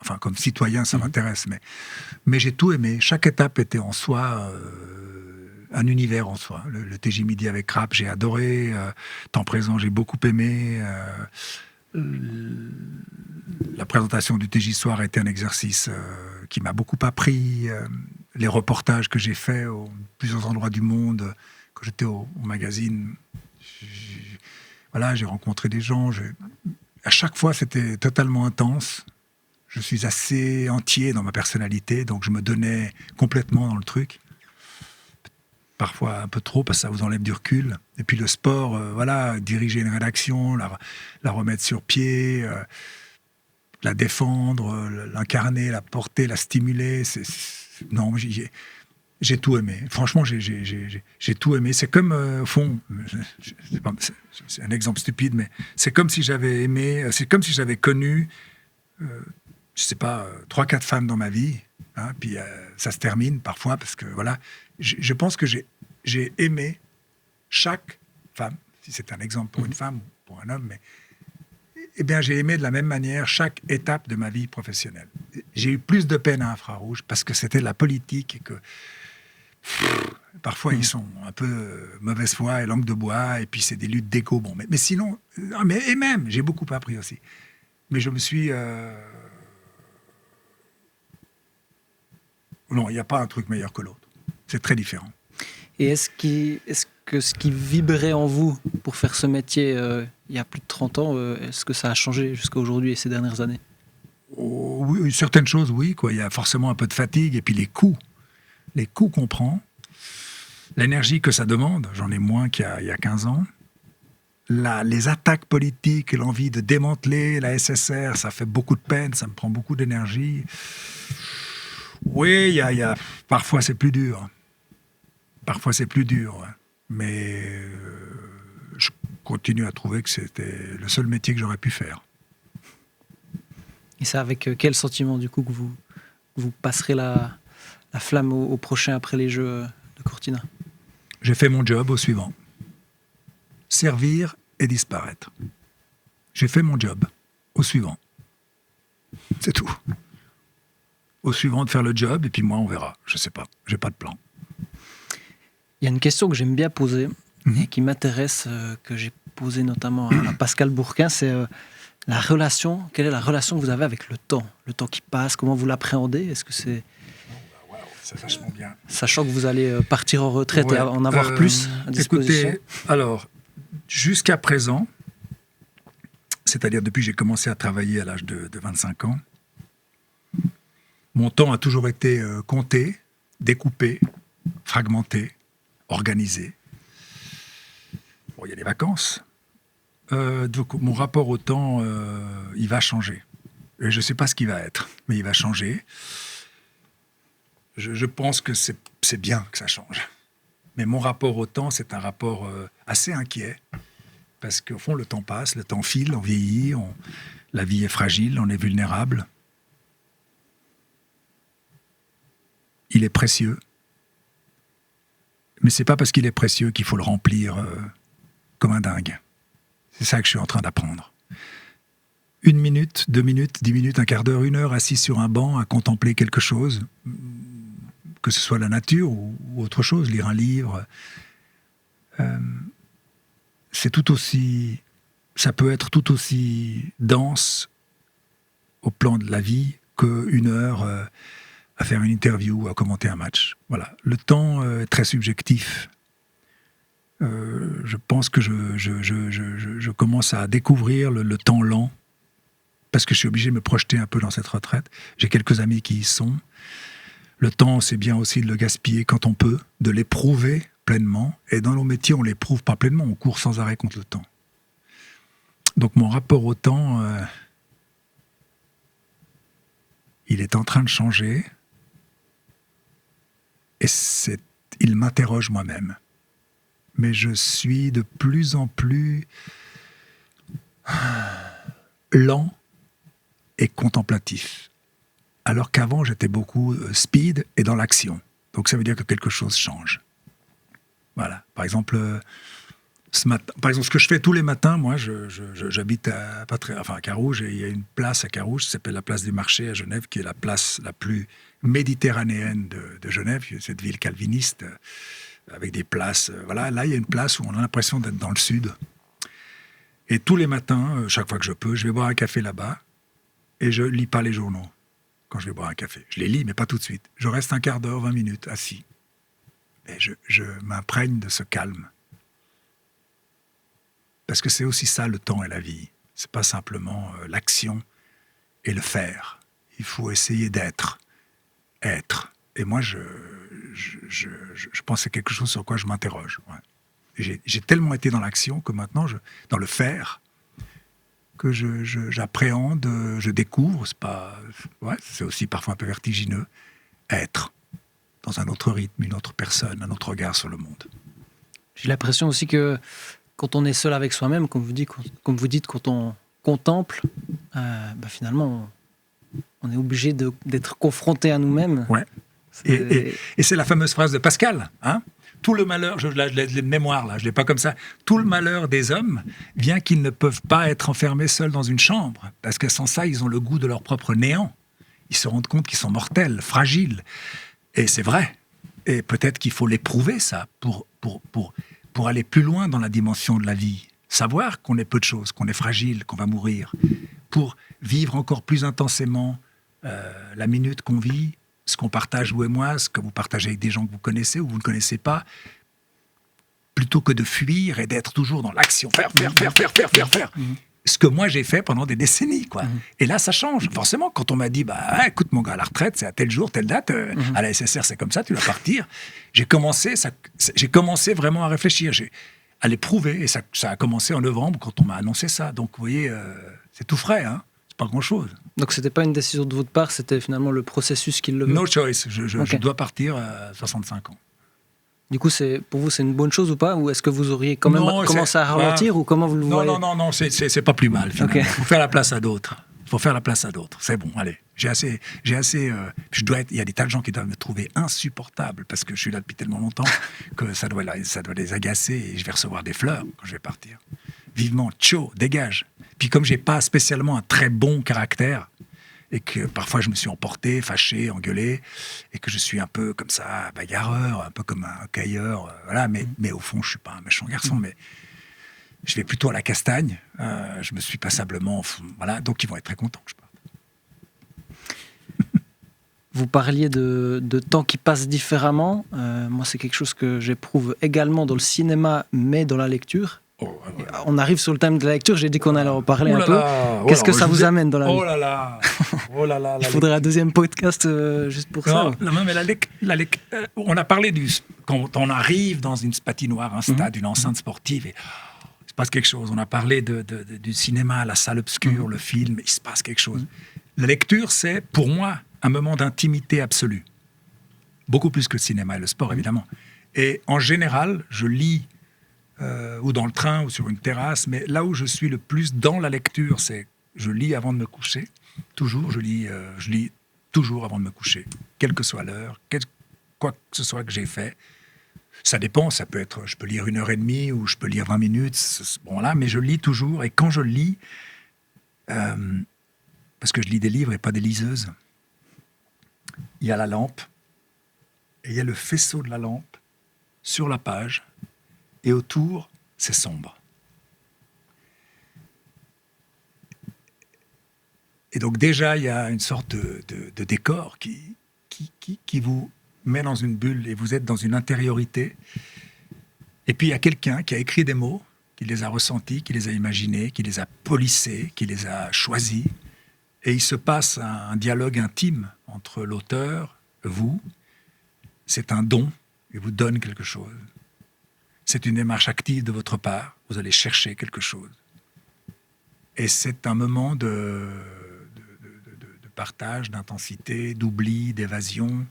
Enfin, comme citoyen, ça m'intéresse, mais j'ai tout aimé. Chaque étape était en soi... un univers en soi. Le TJ Midi avec Rap, j'ai adoré. Temps présent, j'ai beaucoup aimé. La présentation du TJ Soir a été un exercice qui m'a beaucoup appris. Les reportages que j'ai faits aux plusieurs endroits du monde, quand j'étais au magazine, j'ai rencontré des gens. À chaque fois, c'était totalement intense. Je suis assez entier dans ma personnalité, donc je me donnais complètement dans le truc. Parfois un peu trop, parce que ça vous enlève du recul. Et puis le sport, diriger une rédaction, la remettre sur pied, la défendre, l'incarner, la porter, la stimuler. Non, j'ai tout aimé. Franchement, j'ai tout aimé. C'est comme, au fond, c'est un exemple stupide, mais c'est comme si j'avais aimé, c'est comme si j'avais connu, je sais pas, 3-4 femmes dans ma vie. Hein, puis ça se termine parfois parce que je pense que j'ai aimé chaque femme, si c'est un exemple pour une femme ou pour un homme, mais j'ai aimé de la même manière chaque étape de ma vie professionnelle. J'ai eu plus de peine à Infrarouge parce que c'était la politique et que parfois ils sont un peu mauvaise foi et langue de bois et puis c'est des luttes d'égo. Bon, mais sinon, et même, j'ai beaucoup appris aussi. Mais je me suis... Non, il n'y a pas un truc meilleur que l'autre. C'est très différent. Et est-ce que ce qui vibrait en vous pour faire ce métier il y a plus de 30 ans, est-ce que ça a changé jusqu'à aujourd'hui et ces dernières années ? Oui, certaines choses, oui. Il y a forcément un peu de fatigue. Et puis les coups qu'on prend, l'énergie que ça demande, j'en ai moins qu'il y a 15 ans. Les attaques politiques, l'envie de démanteler la SSR, ça fait beaucoup de peine, ça me prend beaucoup d'énergie. Oui, parfois c'est plus dur. Ouais. Mais je continue à trouver que c'était le seul métier que j'aurais pu faire. Et c'est avec quel sentiment, du coup, que vous passerez la la flamme au prochain après les Jeux de Cortina? J'ai fait mon job au suivant. Servir et disparaître. J'ai fait mon job au suivant. C'est tout. Au suivant de faire le job, et puis moi, on verra. Je sais pas. J'ai pas de plan. Il y a une question que j'aime bien poser et qui m'intéresse, que j'ai posée notamment à Pascal Bourquin, c'est la relation. Quelle est la relation que vous avez avec le temps? Le temps qui passe, comment vous l'appréhendez? Est-ce que c'est... C'est vachement bien. Sachant que vous allez partir en retraite Ouais, et en avoir plus à disposition. Écoutez, alors, jusqu'à présent, c'est-à-dire depuis que j'ai commencé à travailler à l'âge de 25 ans, mon temps a toujours été compté, découpé, fragmenté, organisé. Bon, il y a les vacances. Donc, mon rapport au temps, il va changer. Et je ne sais pas ce qu'il va être, mais il va changer. Je pense que c'est bien que ça change. Mais mon rapport au temps, c'est un rapport assez inquiet. Parce qu'au fond, le temps passe, le temps file, on vieillit, la vie est fragile, on est vulnérable. Il est précieux. Mais c'est pas parce qu'il est précieux qu'il faut le remplir comme un dingue. C'est ça que je suis en train d'apprendre. 1 minute, 2 minutes, 10 minutes, un quart d'heure, 1 heure, assis sur un banc à contempler quelque chose, que ce soit la nature ou autre chose, lire un livre, ça peut être tout aussi dense au plan de la vie que 1 heure à faire une interview ou à commenter un match. Voilà. Le temps est très subjectif. Je pense que je commence à découvrir le temps lent parce que je suis obligé de me projeter un peu dans cette retraite. J'ai quelques amis qui y sont. Le temps, c'est bien aussi de le gaspiller quand on peut, de l'éprouver pleinement. Et dans nos métiers, on l'éprouve pas pleinement, on court sans arrêt contre le temps. Donc mon rapport au temps, il est en train de changer. Et il m'interroge moi-même. Mais je suis de plus en plus lent et contemplatif. Alors qu'avant, j'étais beaucoup speed et dans l'action. Donc ça veut dire que quelque chose change. Voilà. Par exemple, ce que je fais tous les matins, moi, j'habite à Carouge, et il y a une place à Carouge qui s'appelle la place des marchés à Genève, qui est la place la plus méditerranéenne de Genève, cette ville calviniste, avec des places. Voilà, là, il y a une place où on a l'impression d'être dans le sud. Et tous les matins, chaque fois que je peux, je vais boire un café là-bas, et je lis pas les journaux quand je vais boire un café. Je les lis, mais pas tout de suite. Je reste un quart d'heure, 20 minutes, assis. Et je m'imprègne de ce calme. Parce que c'est aussi ça, le temps et la vie. C'est pas simplement l'action et le faire. Il faut essayer d'être. Être. Et moi, je pense que c'est quelque chose sur quoi je m'interroge. Ouais. J'ai tellement été dans l'action que maintenant, dans le faire, que j'appréhende, je découvre. C'est aussi parfois un peu vertigineux. Être. Dans un autre rythme, une autre personne, un autre regard sur le monde. J'ai l'impression aussi que quand on est seul avec soi-même, comme vous dites, quand on contemple, finalement, on est obligé d'être confronté à nous-mêmes. Ouais. Et c'est la fameuse phrase de Pascal. Hein, tout le malheur, je l'ai de mémoire, là, je ne l'ai pas comme ça. Tout le malheur des hommes vient qu'ils ne peuvent pas être enfermés seuls dans une chambre. Parce que sans ça, ils ont le goût de leur propre néant. Ils se rendent compte qu'ils sont mortels, fragiles. Et c'est vrai. Et peut-être qu'il faut l'éprouver, ça, pour aller plus loin dans la dimension de la vie. Savoir qu'on est peu de choses, qu'on est fragile, qu'on va mourir. Pour vivre encore plus intensément la minute qu'on vit, ce qu'on partage, vous et moi, ce que vous partagez avec des gens que vous connaissez ou vous ne connaissez pas, plutôt que de fuir et d'être toujours dans l'action. Faire. Ce que moi j'ai fait pendant des décennies, quoi. Et là, ça change. Forcément, quand on m'a dit, écoute, mon gars, la retraite, c'est à tel jour, telle date, à la SSR, c'est comme ça, tu dois partir. J'ai commencé vraiment à réfléchir, à l'éprouver. Et ça a commencé en novembre, quand on m'a annoncé ça. Donc, vous voyez, c'est tout frais, hein. C'est pas grand-chose. Donc, c'était pas une décision de votre part, c'était finalement le processus qui le veut. No choice. Je dois partir à 65 ans. Du coup, pour vous, c'est une bonne chose ou pas? Ou est-ce que vous auriez quand même commencé à ralentir ou comment vous le voyez? Non, c'est pas plus mal, finalement. Il faut faire la place à d'autres. faut faire la place à d'autres. C'est bon, allez. Il y a des tas de gens qui doivent me trouver insupportable parce que je suis là depuis tellement longtemps que ça doit les agacer et je vais recevoir des fleurs quand je vais partir. Vivement, ciao, dégage. Puis comme j'ai pas spécialement un très bon caractère et que parfois je me suis emporté, fâché, engueulé et que je suis un peu comme ça, bagarreur, un peu comme un cailleur, voilà. Mais au fond, je suis pas un méchant garçon, mais je vais plutôt à la castagne. Je me suis passablement, voilà. Donc ils vont être très contents que je parte. Vous parliez de temps qui passe différemment. Moi, c'est quelque chose que j'éprouve également dans le cinéma, mais dans la lecture. On arrive sur le thème de la lecture, j'ai dit qu'on allait en parler un peu. Qu'est-ce que ça vous amène dans la Oh là là. Il faudrait un deuxième podcast juste pour ça. Non, mais on a parlé quand on arrive dans une patinoire, un stade, une enceinte sportive, et il se passe quelque chose. On a parlé du cinéma, la salle obscure, le film, il se passe quelque chose. La lecture, c'est, pour moi, un moment d'intimité absolue. Beaucoup plus que le cinéma et le sport, évidemment. Et en général, je lis ou dans le train ou sur une terrasse, mais là où je suis le plus dans la lecture, c'est je lis avant de me coucher. Toujours, je lis toujours avant de me coucher, quelle que soit l'heure, quoi que ce soit que j'ai fait. Ça dépend, ça peut être, je peux lire 1h30 ou je peux lire 20 minutes, bon là, mais je lis toujours. Et quand je lis, parce que je lis des livres et pas des liseuses, il y a la lampe, et il y a le faisceau de la lampe sur la page, et autour, c'est sombre. Et donc déjà, il y a une sorte de décor qui vous met dans une bulle, et vous êtes dans une intériorité. Et puis il y a quelqu'un qui a écrit des mots, qui les a ressentis, qui les a imaginés, qui les a polissés, qui les a choisis. Et il se passe un dialogue intime entre l'auteur, vous. C'est un don, il vous donne quelque chose. C'est une démarche active de votre part, vous allez chercher quelque chose. Et c'est un moment de partage, d'intensité, d'oubli, d'évasion,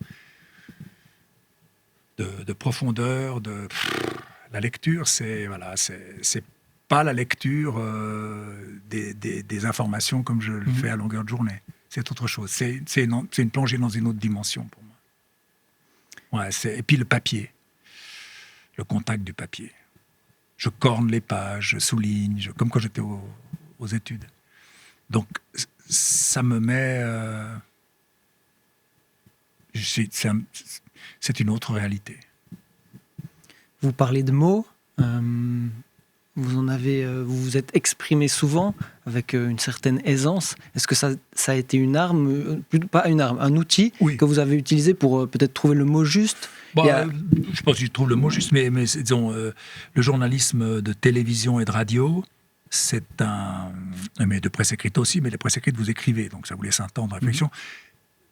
de profondeur. La lecture, c'est pas la lecture des informations comme je le fais à longueur de journée. C'est autre chose. C'est une plongée dans une autre dimension pour moi. Ouais, et puis le papier, le contact du papier. Je corne les pages, je souligne, comme quand j'étais aux études. Donc, ça me met... c'est une autre réalité. Vous parlez de mots. Vous vous êtes exprimé souvent avec une certaine aisance. Est-ce que ça a été une arme, pas une arme, un outil que vous avez utilisé pour peut-être trouver le mot juste? Je ne sais pas si je trouve le mot juste, mais disons, le journalisme de télévision et de radio, c'est mais de presse écrite aussi, mais les presses écrites, vous écrivez, donc ça vous laisse un temps de réflexion.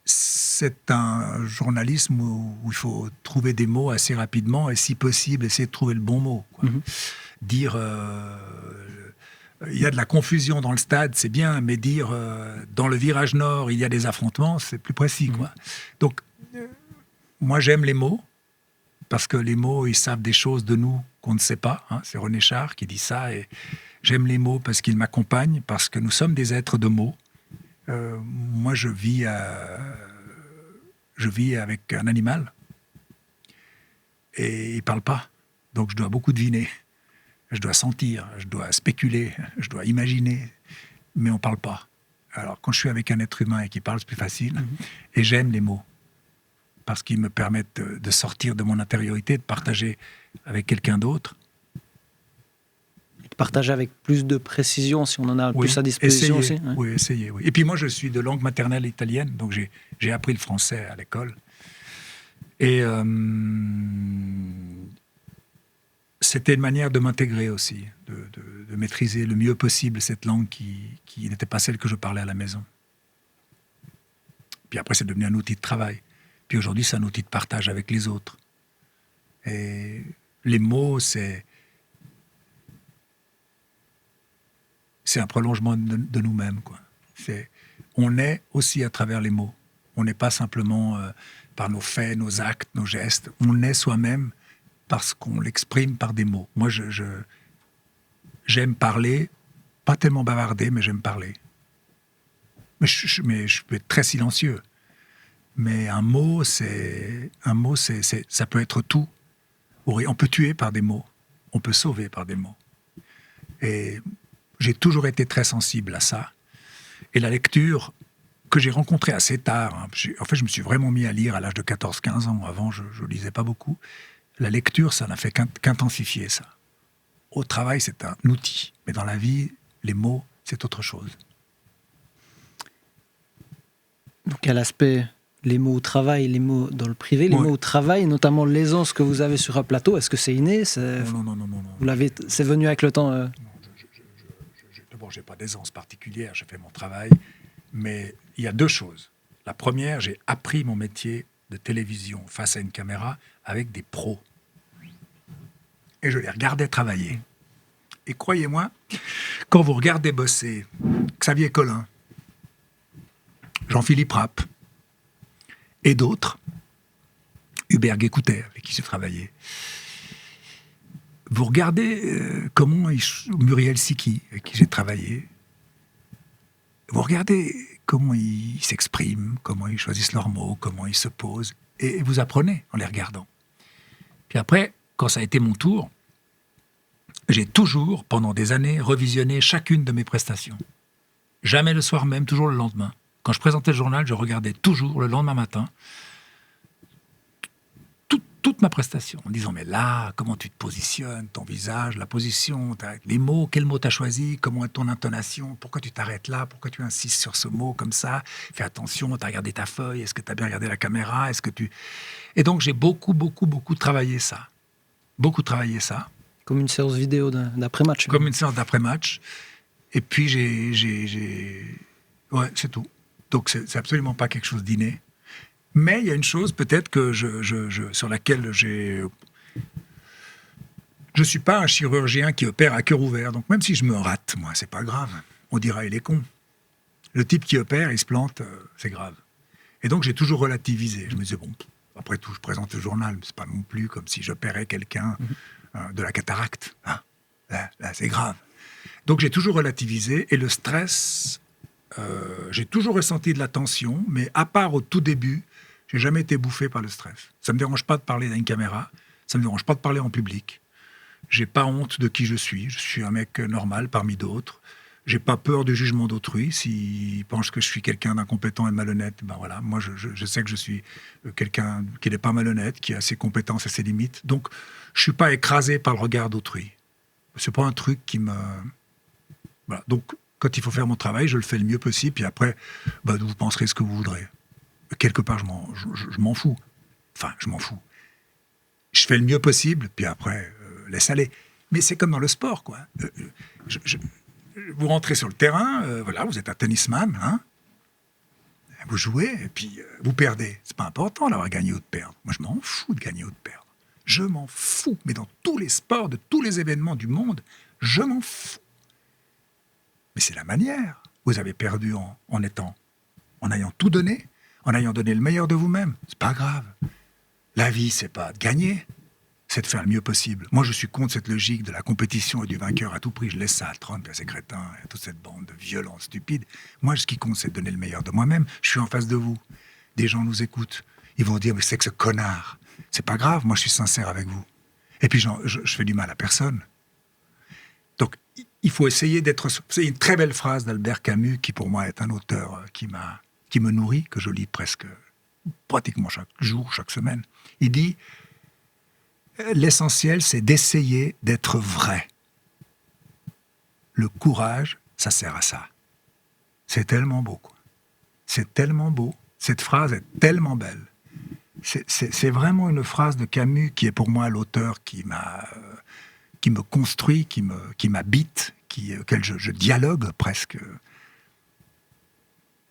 C'est un journalisme où il faut trouver des mots assez rapidement et, si possible, essayer de trouver le bon mot, quoi. Dire il y a de la confusion dans le stade, c'est bien, mais dire dans le virage nord, il y a des affrontements, c'est plus précis, quoi. Donc, moi, j'aime les mots, parce que les mots, ils savent des choses de nous qu'on ne sait pas. Hein. C'est René Char qui dit ça, et j'aime les mots parce qu'ils m'accompagnent, parce que nous sommes des êtres de mots. Moi, je vis avec un animal, et il ne parle pas, donc je dois beaucoup deviner. Je dois sentir, je dois spéculer, je dois imaginer, mais on ne parle pas. Alors, quand je suis avec un être humain et qui parle, c'est plus facile. Et j'aime les mots, parce qu'ils me permettent de sortir de mon intériorité, de partager avec quelqu'un d'autre. De partager avec plus de précision, si on en a plus à disposition essayer, aussi. Oui, essayer, oui. Et puis moi, je suis de langue maternelle italienne, donc j'ai appris le français à l'école. Et... c'était une manière de m'intégrer aussi, de maîtriser le mieux possible cette langue qui n'était pas celle que je parlais à la maison. Puis après, c'est devenu un outil de travail. Puis aujourd'hui, c'est un outil de partage avec les autres. Et les mots, c'est un prolongement de nous-mêmes, quoi. On est aussi à travers les mots. On n'est pas simplement par nos faits, nos actes, nos gestes. On est soi-même parce qu'on l'exprime par des mots. Moi, j'aime parler, pas tellement bavarder, mais j'aime parler. Mais je peux être très silencieux. Mais un mot, ça peut être tout. On peut tuer par des mots. On peut sauver par des mots. Et j'ai toujours été très sensible à ça. Et la lecture, que j'ai rencontrée assez tard, hein, en fait, je me suis vraiment mis à lire à l'âge de 14-15 ans. Avant, je ne lisais pas beaucoup. La lecture, ça n'a fait qu'intensifier ça. Au travail, c'est un outil. Mais dans la vie, les mots, c'est autre chose. Donc, il y a l'aspect, les mots au travail, les mots dans le privé, les mots au travail, notamment l'aisance que vous avez sur un plateau. Est-ce que c'est inné ? Non. Vous l'avez, c'est venu avec le temps D'abord, je n'ai pas d'aisance particulière, je fais mon travail. Mais il y a deux choses. La première, j'ai appris mon métier de télévision face à une caméra avec des pros. Et je les regardais travailler. Et croyez-moi, quand vous regardez bosser Xavier Collin, Jean-Philippe Rapp et d'autres, Hubert Guécoutet, avec qui j'ai travaillé, vous regardez Muriel Siki, avec qui j'ai travaillé, vous regardez comment ils s'expriment, comment ils choisissent leurs mots, comment ils se posent, et vous apprenez en les regardant. Puis après, quand ça a été mon tour, j'ai toujours, pendant des années, revisionné chacune de mes prestations. Jamais le soir même, toujours le lendemain. Quand je présentais le journal, je regardais toujours le lendemain matin toute ma prestation, en disant, mais là, comment tu te positionnes, ton visage, la position, les mots, quel mot tu as choisi, comment est ton intonation, pourquoi tu t'arrêtes là, pourquoi tu insistes sur ce mot comme ça, fais attention, tu as regardé ta feuille, est-ce que tu as bien regardé la caméra, est-ce que tu... Et donc, j'ai beaucoup travaillé ça. Beaucoup travaillé ça. Comme une séance vidéo d'après-match. Comme une séance d'après-match. Et puis, ouais, c'est tout. Donc, c'est absolument pas quelque chose d'inné. Mais il y a une chose peut-être que sur laquelle je suis pas un chirurgien qui opère à cœur ouvert. Donc même si je me rate, moi, c'est pas grave. On dira il est con. Le type qui opère, il se plante, c'est grave. Et donc j'ai toujours relativisé. Je me disais bon, après tout, je présente le journal, c'est pas non plus comme si j'opérais quelqu'un de la cataracte. Hein. Là, c'est grave. Donc j'ai toujours relativisé et le stress, j'ai toujours ressenti de la tension, mais à part au tout début. J'ai jamais été bouffé par le stress. Ça me dérange pas de parler dans une caméra, ça me dérange pas de parler en public. J'ai pas honte de qui je suis un mec normal parmi d'autres. J'ai pas peur du jugement d'autrui. S'ils pensent que je suis quelqu'un d'incompétent et malhonnête, ben voilà, moi je sais que je suis quelqu'un qui n'est pas malhonnête, qui a ses compétences et ses limites. Donc je suis pas écrasé par le regard d'autrui. C'est pas un truc qui me... Voilà. Donc quand il faut faire mon travail, je le fais le mieux possible, puis après, ben, vous penserez ce que vous voudrez. Quelque part, je m'en fous. Enfin, je m'en fous. Je fais le mieux possible, puis après, laisse aller. Mais c'est comme dans le sport, quoi. Vous rentrez sur le terrain, voilà, vous êtes un tennisman, hein. Vous jouez, et puis vous perdez. C'est pas important d'avoir gagné ou de perdre. Moi, je m'en fous de gagner ou de perdre. Je m'en fous. Mais dans tous les sports, de tous les événements du monde, je m'en fous. Mais c'est la manière. Vous avez perdu en ayant tout donné. En ayant donné le meilleur de vous-même, c'est pas grave. La vie, c'est pas de gagner, c'est de faire le mieux possible. Moi, je suis contre cette logique de la compétition et du vainqueur à tout prix. Je laisse ça à Trump et à ses crétins et à toute cette bande de violents stupides. Moi, ce qui compte, c'est de donner le meilleur de moi-même. Je suis en face de vous. Des gens nous écoutent. Ils vont dire, mais c'est que ce connard. C'est pas grave, moi, je suis sincère avec vous. Et puis, je fais du mal à personne. Donc, il faut essayer d'être... C'est une très belle phrase d'Albert Camus, qui pour moi est un auteur qui me nourrit, que je lis pratiquement chaque jour, chaque semaine. Il dit « L'essentiel, c'est d'essayer d'être vrai. Le courage, ça sert à ça. » C'est tellement beau, quoi. C'est tellement beau. Cette phrase est tellement belle. C'est vraiment une phrase de Camus qui est pour moi l'auteur qui me construit, qui m'habite, auquel je dialogue presque.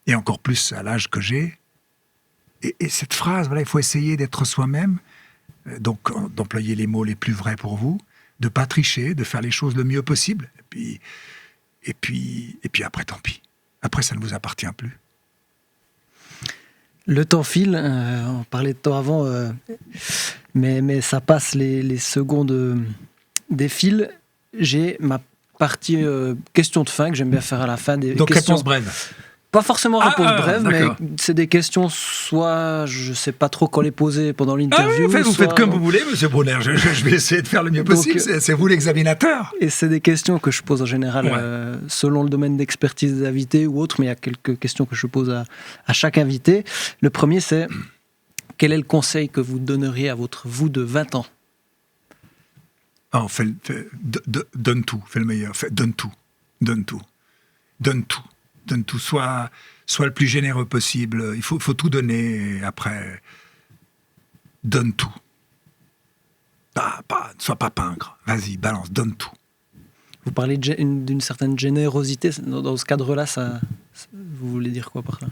Et encore plus à l'âge que j'ai. Et cette phrase, voilà, il faut essayer d'être soi-même, donc d'employer les mots les plus vrais pour vous, de ne pas tricher, de faire les choses le mieux possible. Et puis après, tant pis. Après, ça ne vous appartient plus. Le temps file, on parlait de temps avant, mais ça passe, les secondes défilent. J'ai ma partie question de fin que j'aime bien faire à la fin. Donc réponse brève. Pas forcément réponse brève, mais d'accord. c'est des questions, soit je sais pas trop quand les poser pendant l'interview. Vous soit- faites comme vous voulez, monsieur Brunner. Je vais essayer de faire le mieux Donc, possible. C'est vous l'examinateur. Et c'est des questions que je pose en général selon le domaine d'expertise des invités ou autre, mais il y a quelques questions que je pose à chaque invité. Le premier, c'est quel est le conseil que vous donneriez à votre vous de 20 ans? Donne tout, fais le meilleur. Donne tout. Donne tout. Donne tout. Donne tout. Sois le plus généreux possible. Il faut tout donner et après, donne tout. Sois pas pingre. Vas-y, balance, donne tout. Vous parlez d'une certaine générosité. Dans ce cadre-là, vous voulez dire quoi par là?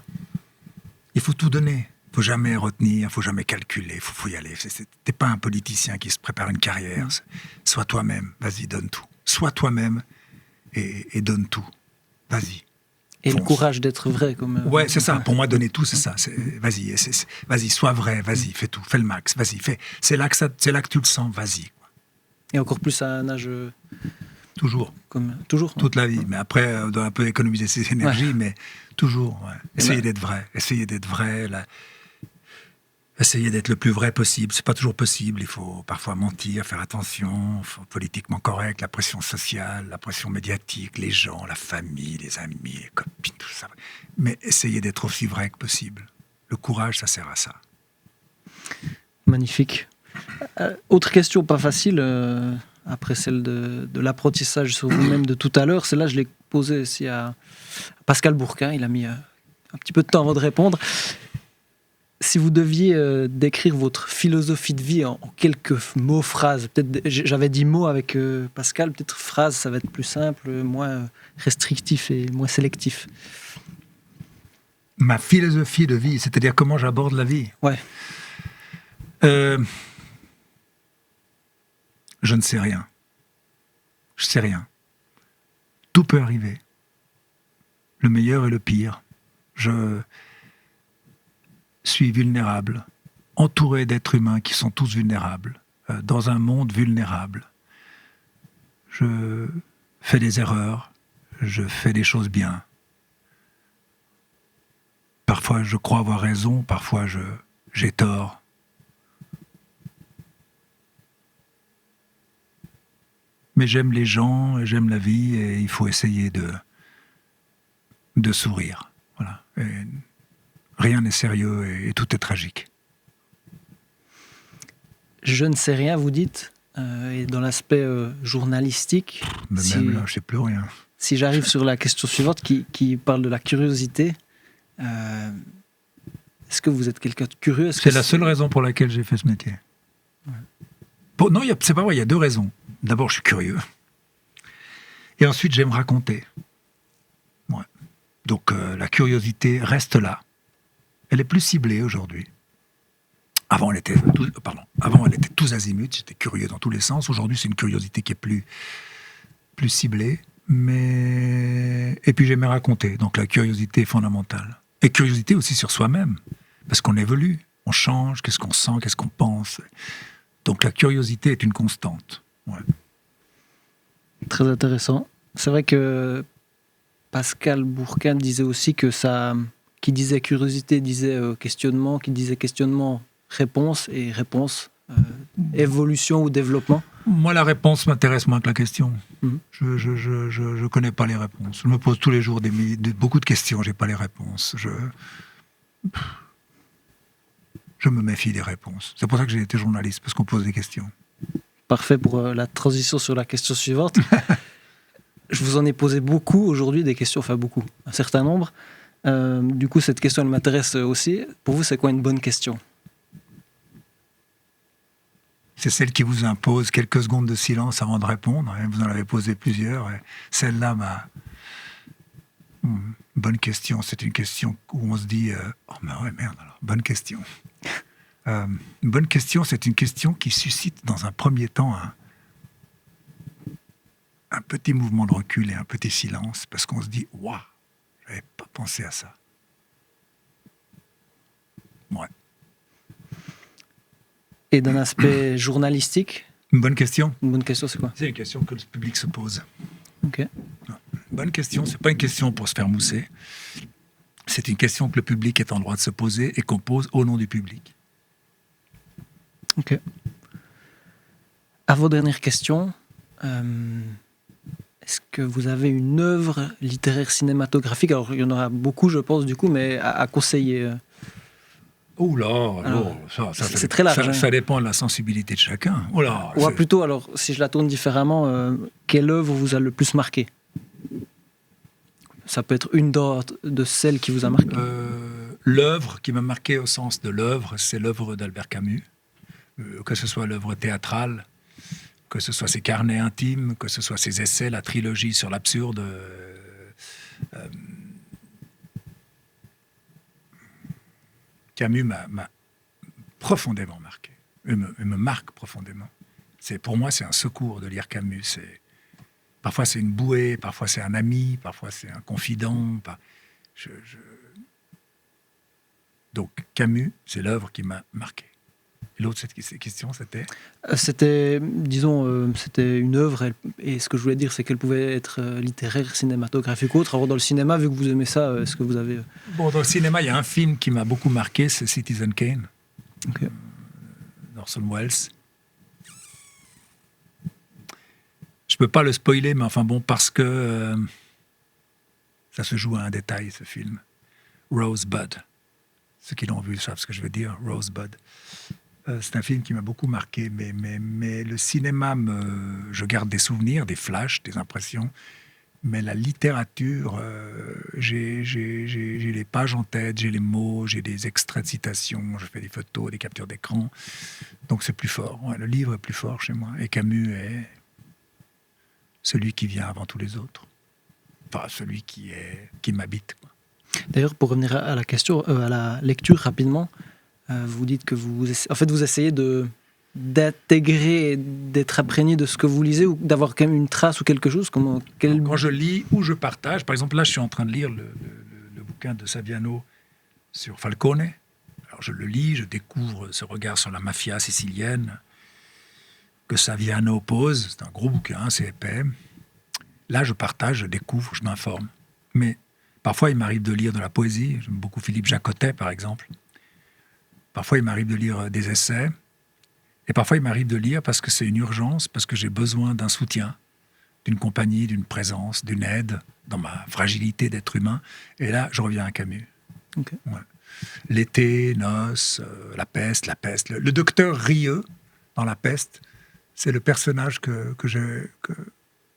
Il faut tout donner. Il faut jamais retenir, il faut jamais calculer, il faut y aller. T'es pas un politicien qui se prépare une carrière. Sois toi-même, vas-y, donne tout. Sois toi-même et donne tout. Vas-y. Et Fonce. le courage d'être vrai. Ouais, c'est ça. Pour moi, donner tout, c'est ça. Vas-y, sois vrai, vas-y, fais tout, fais le max, vas-y, fais. C'est là que tu le sens, vas-y. Et encore plus à un âge Toujours. toujours. Toute la vie. Mais après, on doit un peu économiser ses énergies, mais toujours. Ouais. Essayez d'être vrai. Essayez d'être vrai. Essayez d'être le plus vrai possible. C'est pas toujours possible. Il faut parfois mentir, faire attention. Politiquement correct, la pression sociale, la pression médiatique, les gens, la famille, les amis, les copines, tout ça. Mais essayez d'être aussi vrai que possible. Le courage, ça sert à ça. Magnifique. Autre question pas facile, après celle de l'apprentissage sur vous-même de tout à l'heure. Celle-là, je l'ai posée aussi à Pascal Bourquin. Il a mis un petit peu de temps avant de répondre. Si vous deviez décrire votre philosophie de vie en quelques mots, phrases, peut-être j'avais dit mots avec Pascal, peut-être phrases, ça va être plus simple, moins restrictif et moins sélectif. Ma philosophie de vie, c'est-à-dire comment j'aborde la vie. Ouais. Je ne sais rien. Je sais rien. Tout peut arriver. Le meilleur et le pire. Je suis vulnérable, entouré d'êtres humains qui sont tous vulnérables, dans un monde vulnérable. Je fais des erreurs, je fais des choses bien. Parfois je crois avoir raison, parfois j'ai tort. Mais j'aime les gens, et j'aime la vie, et il faut essayer de sourire. Voilà. Et rien n'est sérieux et tout est tragique. Je ne sais rien, vous dites, et dans l'aspect journalistique... Mais même là, je ne sais plus rien. Si j'arrive sur la question suivante qui parle de la curiosité, est-ce que vous êtes quelqu'un de curieux? C'est la seule raison pour laquelle j'ai fait ce métier. Ouais. Non, c'est pas vrai, il y a deux raisons. D'abord, je suis curieux. Et ensuite, j'aime raconter. Ouais. Donc, la curiosité reste là. Elle est plus ciblée aujourd'hui. Avant, elle était tous azimuts, j'étais curieux dans tous les sens. Aujourd'hui, c'est une curiosité qui est plus ciblée. Et puis, j'aimais raconter. Donc, la curiosité est fondamentale. Et curiosité aussi sur soi-même. Parce qu'on évolue, on change, qu'est-ce qu'on sent, qu'est-ce qu'on pense. Donc, la curiosité est une constante. Ouais. Très intéressant. C'est vrai que Pascal Bourquin disait aussi que qui disait curiosité disait questionnement, qui disait questionnement, réponse, et réponse, évolution ou développement. Moi, la réponse m'intéresse moins que la question. Mhm. Je connais pas les réponses. Je me pose tous les jours beaucoup de questions, j'ai pas les réponses. Je me méfie des réponses. C'est pour ça que j'ai été journaliste, parce qu'on pose des questions. Parfait pour la transition sur la question suivante. Je vous en ai posé beaucoup aujourd'hui, des questions, enfin beaucoup, un certain nombre. Du coup, cette question, elle m'intéresse aussi. Pour vous, c'est quoi une bonne question? C'est celle qui vous impose quelques secondes de silence avant de répondre. Vous en avez posé plusieurs. Et celle-là, bonne question. C'est une question où on se dit oh, mais ouais, merde alors. Bonne question. Une bonne question, c'est une question qui suscite dans un premier temps un petit mouvement de recul et un petit silence, parce qu'on se dit waouh, j'avais pas pensé à ça. Ouais. Et d'un aspect journalistique, Une bonne question. une bonne question, c'est quoi? C'est une question que le public se pose. Ok. Bonne question, c'est pas une question pour se faire mousser. C'est une question que le public est en droit de se poser et qu'on pose au nom du public. Ok. Avant-dernière question. Est-ce que vous avez une œuvre littéraire cinématographique, alors il y en aura beaucoup je pense du coup, mais à conseiller? Oh là, Alors, ça c'est très large, hein. Ça dépend de la sensibilité de chacun. Oh là, Ou plutôt, alors si je la tourne différemment, quelle œuvre vous a le plus marqué? Ça peut être une de celles qui vous a marqué. L'œuvre qui m'a marqué au sens de l'œuvre, c'est l'œuvre d'Albert Camus. Que ce soit l'œuvre théâtrale, que ce soit ses carnets intimes, que ce soit ses essais, la trilogie sur l'absurde. Camus m'a profondément marqué. Il me marque profondément. Pour moi, c'est un secours de lire Camus. Parfois, c'est une bouée, parfois, c'est un ami, parfois, c'est un confident. Donc, Camus, c'est l'œuvre qui m'a marqué. Et l'autre, cette question, c'était C'était, disons, c'était une œuvre, et ce que je voulais dire, c'est qu'elle pouvait être littéraire, cinématographique ou autre. Alors, dans le cinéma, vu que vous aimez ça, est-ce que vous avez... Bon, dans le cinéma, il y a un film qui m'a beaucoup marqué, c'est Citizen Kane, Ok. d'Orson Welles. Je peux pas le spoiler, mais enfin bon, parce que ça se joue à un détail, ce film. Rosebud. Ceux qui l'ont vu savent ce que je veux dire, Rosebud. C'est un film qui m'a beaucoup marqué, mais le cinéma, je garde des souvenirs, des flashs, des impressions, mais la littérature, j'ai les pages en tête, j'ai les mots, j'ai des extraits de citations, je fais des photos, des captures d'écran, donc c'est plus fort. Ouais, le livre est plus fort chez moi, et Camus est celui qui vient avant tous les autres, enfin celui qui m'habite, quoi. D'ailleurs, pour revenir à la question, à la lecture rapidement, vous dites que vous essayez d'intégrer, d'être imprégné de ce que vous lisez, ou d'avoir quand même une trace ou quelque chose. Quand je lis ou je partage, par exemple là je suis en train de lire le bouquin de Saviano sur Falcone. Alors je le lis, je découvre ce regard sur la mafia sicilienne que Saviano pose. C'est un gros bouquin, c'est épais. Là je partage, je découvre, je m'informe. Mais parfois il m'arrive de lire de la poésie. J'aime beaucoup Philippe Jacotet par exemple. Parfois, il m'arrive de lire des essais. Et parfois, il m'arrive de lire parce que c'est une urgence, parce que j'ai besoin d'un soutien, d'une compagnie, d'une présence, d'une aide dans ma fragilité d'être humain. Et là, je reviens à Camus. Okay. Ouais. L'été, noces, la peste. Le docteur Rieux, dans La Peste, c'est le personnage que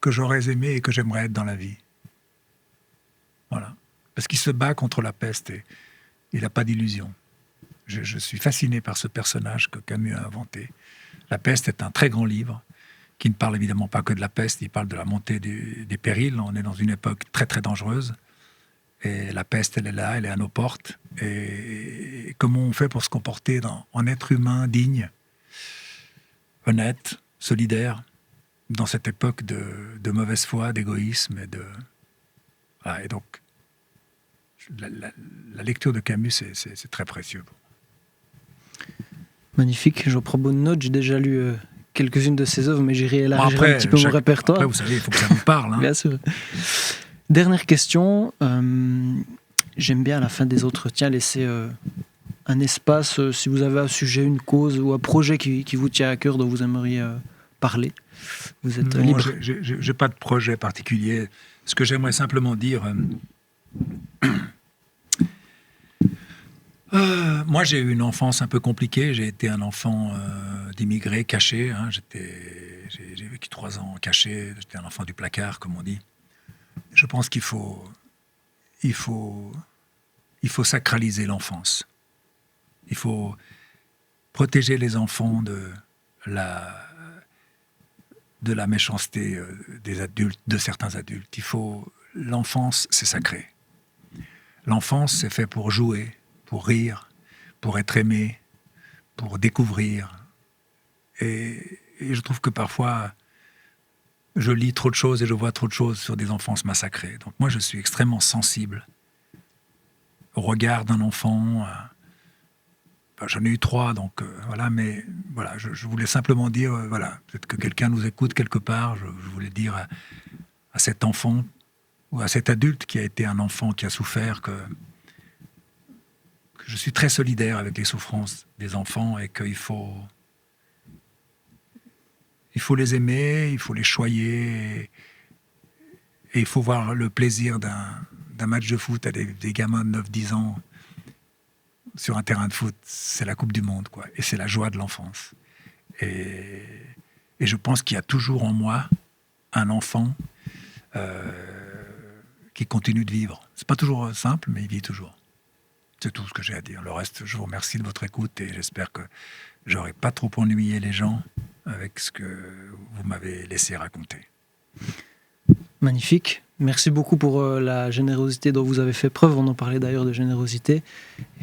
j'aurais aimé et que j'aimerais être dans la vie. Voilà. Parce qu'il se bat contre la peste et il n'a pas d'illusion. Je suis fasciné par ce personnage que Camus a inventé. La peste est un très grand livre qui ne parle évidemment pas que de la peste, il parle de la montée des périls. On est dans une époque très très dangereuse et la peste, elle est là, elle est à nos portes. Et comment on fait pour se comporter en être humain digne, honnête, solidaire, dans cette époque de mauvaise foi, d'égoïsme voilà, et donc la lecture de Camus, c'est très précieux. Magnifique, j'en prends bonne note. J'ai déjà lu quelques-unes de ses œuvres, mais j'irai élargir un petit peu mon répertoire. Après, vous savez, il faut que ça vous parle. Hein. Bien sûr. Dernière question. J'aime bien à la fin des entretiens laisser un espace, si vous avez un sujet, une cause ou un projet qui vous tient à cœur, dont vous aimeriez parler. Vous êtes libre. J'ai pas de projet particulier. Ce que j'aimerais simplement dire... moi, j'ai eu une enfance un peu compliquée. J'ai été un enfant d'immigrés caché. Hein. J'ai vécu 3 ans caché. J'étais un enfant du placard, comme on dit. Je pense qu'il faut sacraliser l'enfance. Il faut protéger les enfants de la méchanceté des adultes, de certains adultes. L'enfance, c'est sacré. L'enfance, c'est fait pour jouer, pour rire, pour être aimé, pour découvrir. Et je trouve que parfois, je lis trop de choses et je vois trop de choses sur des enfances massacrées. Donc moi, je suis extrêmement sensible au regard d'un enfant. J'en ai eu 3, donc voilà, mais voilà, je voulais simplement dire, voilà, peut-être que quelqu'un nous écoute quelque part, je voulais dire à cet enfant ou à cet adulte qui a été un enfant qui a souffert que je suis très solidaire avec les souffrances des enfants et qu'il faut les aimer, il faut les choyer et il faut voir le plaisir d'un match de foot à des gamins de 9-10 ans sur un terrain de foot. C'est la Coupe du Monde, quoi. Et c'est la joie de l'enfance. Et je pense qu'il y a toujours en moi un enfant qui continue de vivre. C'est pas toujours simple, mais il vit toujours. C'est tout ce que j'ai à dire. Le reste, je vous remercie de votre écoute et j'espère que j'aurai pas trop ennuyé les gens avec ce que vous m'avez laissé raconter. Magnifique. Merci beaucoup pour la générosité dont vous avez fait preuve. On en parlait d'ailleurs de générosité.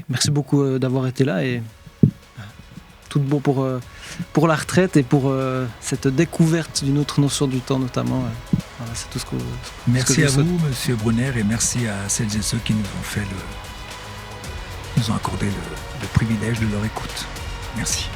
Merci beaucoup d'avoir été là et tout de bon pour la retraite et pour cette découverte d'une autre notion du temps notamment. Voilà, c'est tout ce que Merci à je souhaite. vous, Monsieur Brunner, et merci à celles et ceux qui nous ont accordé le privilège de leur écoute. Merci.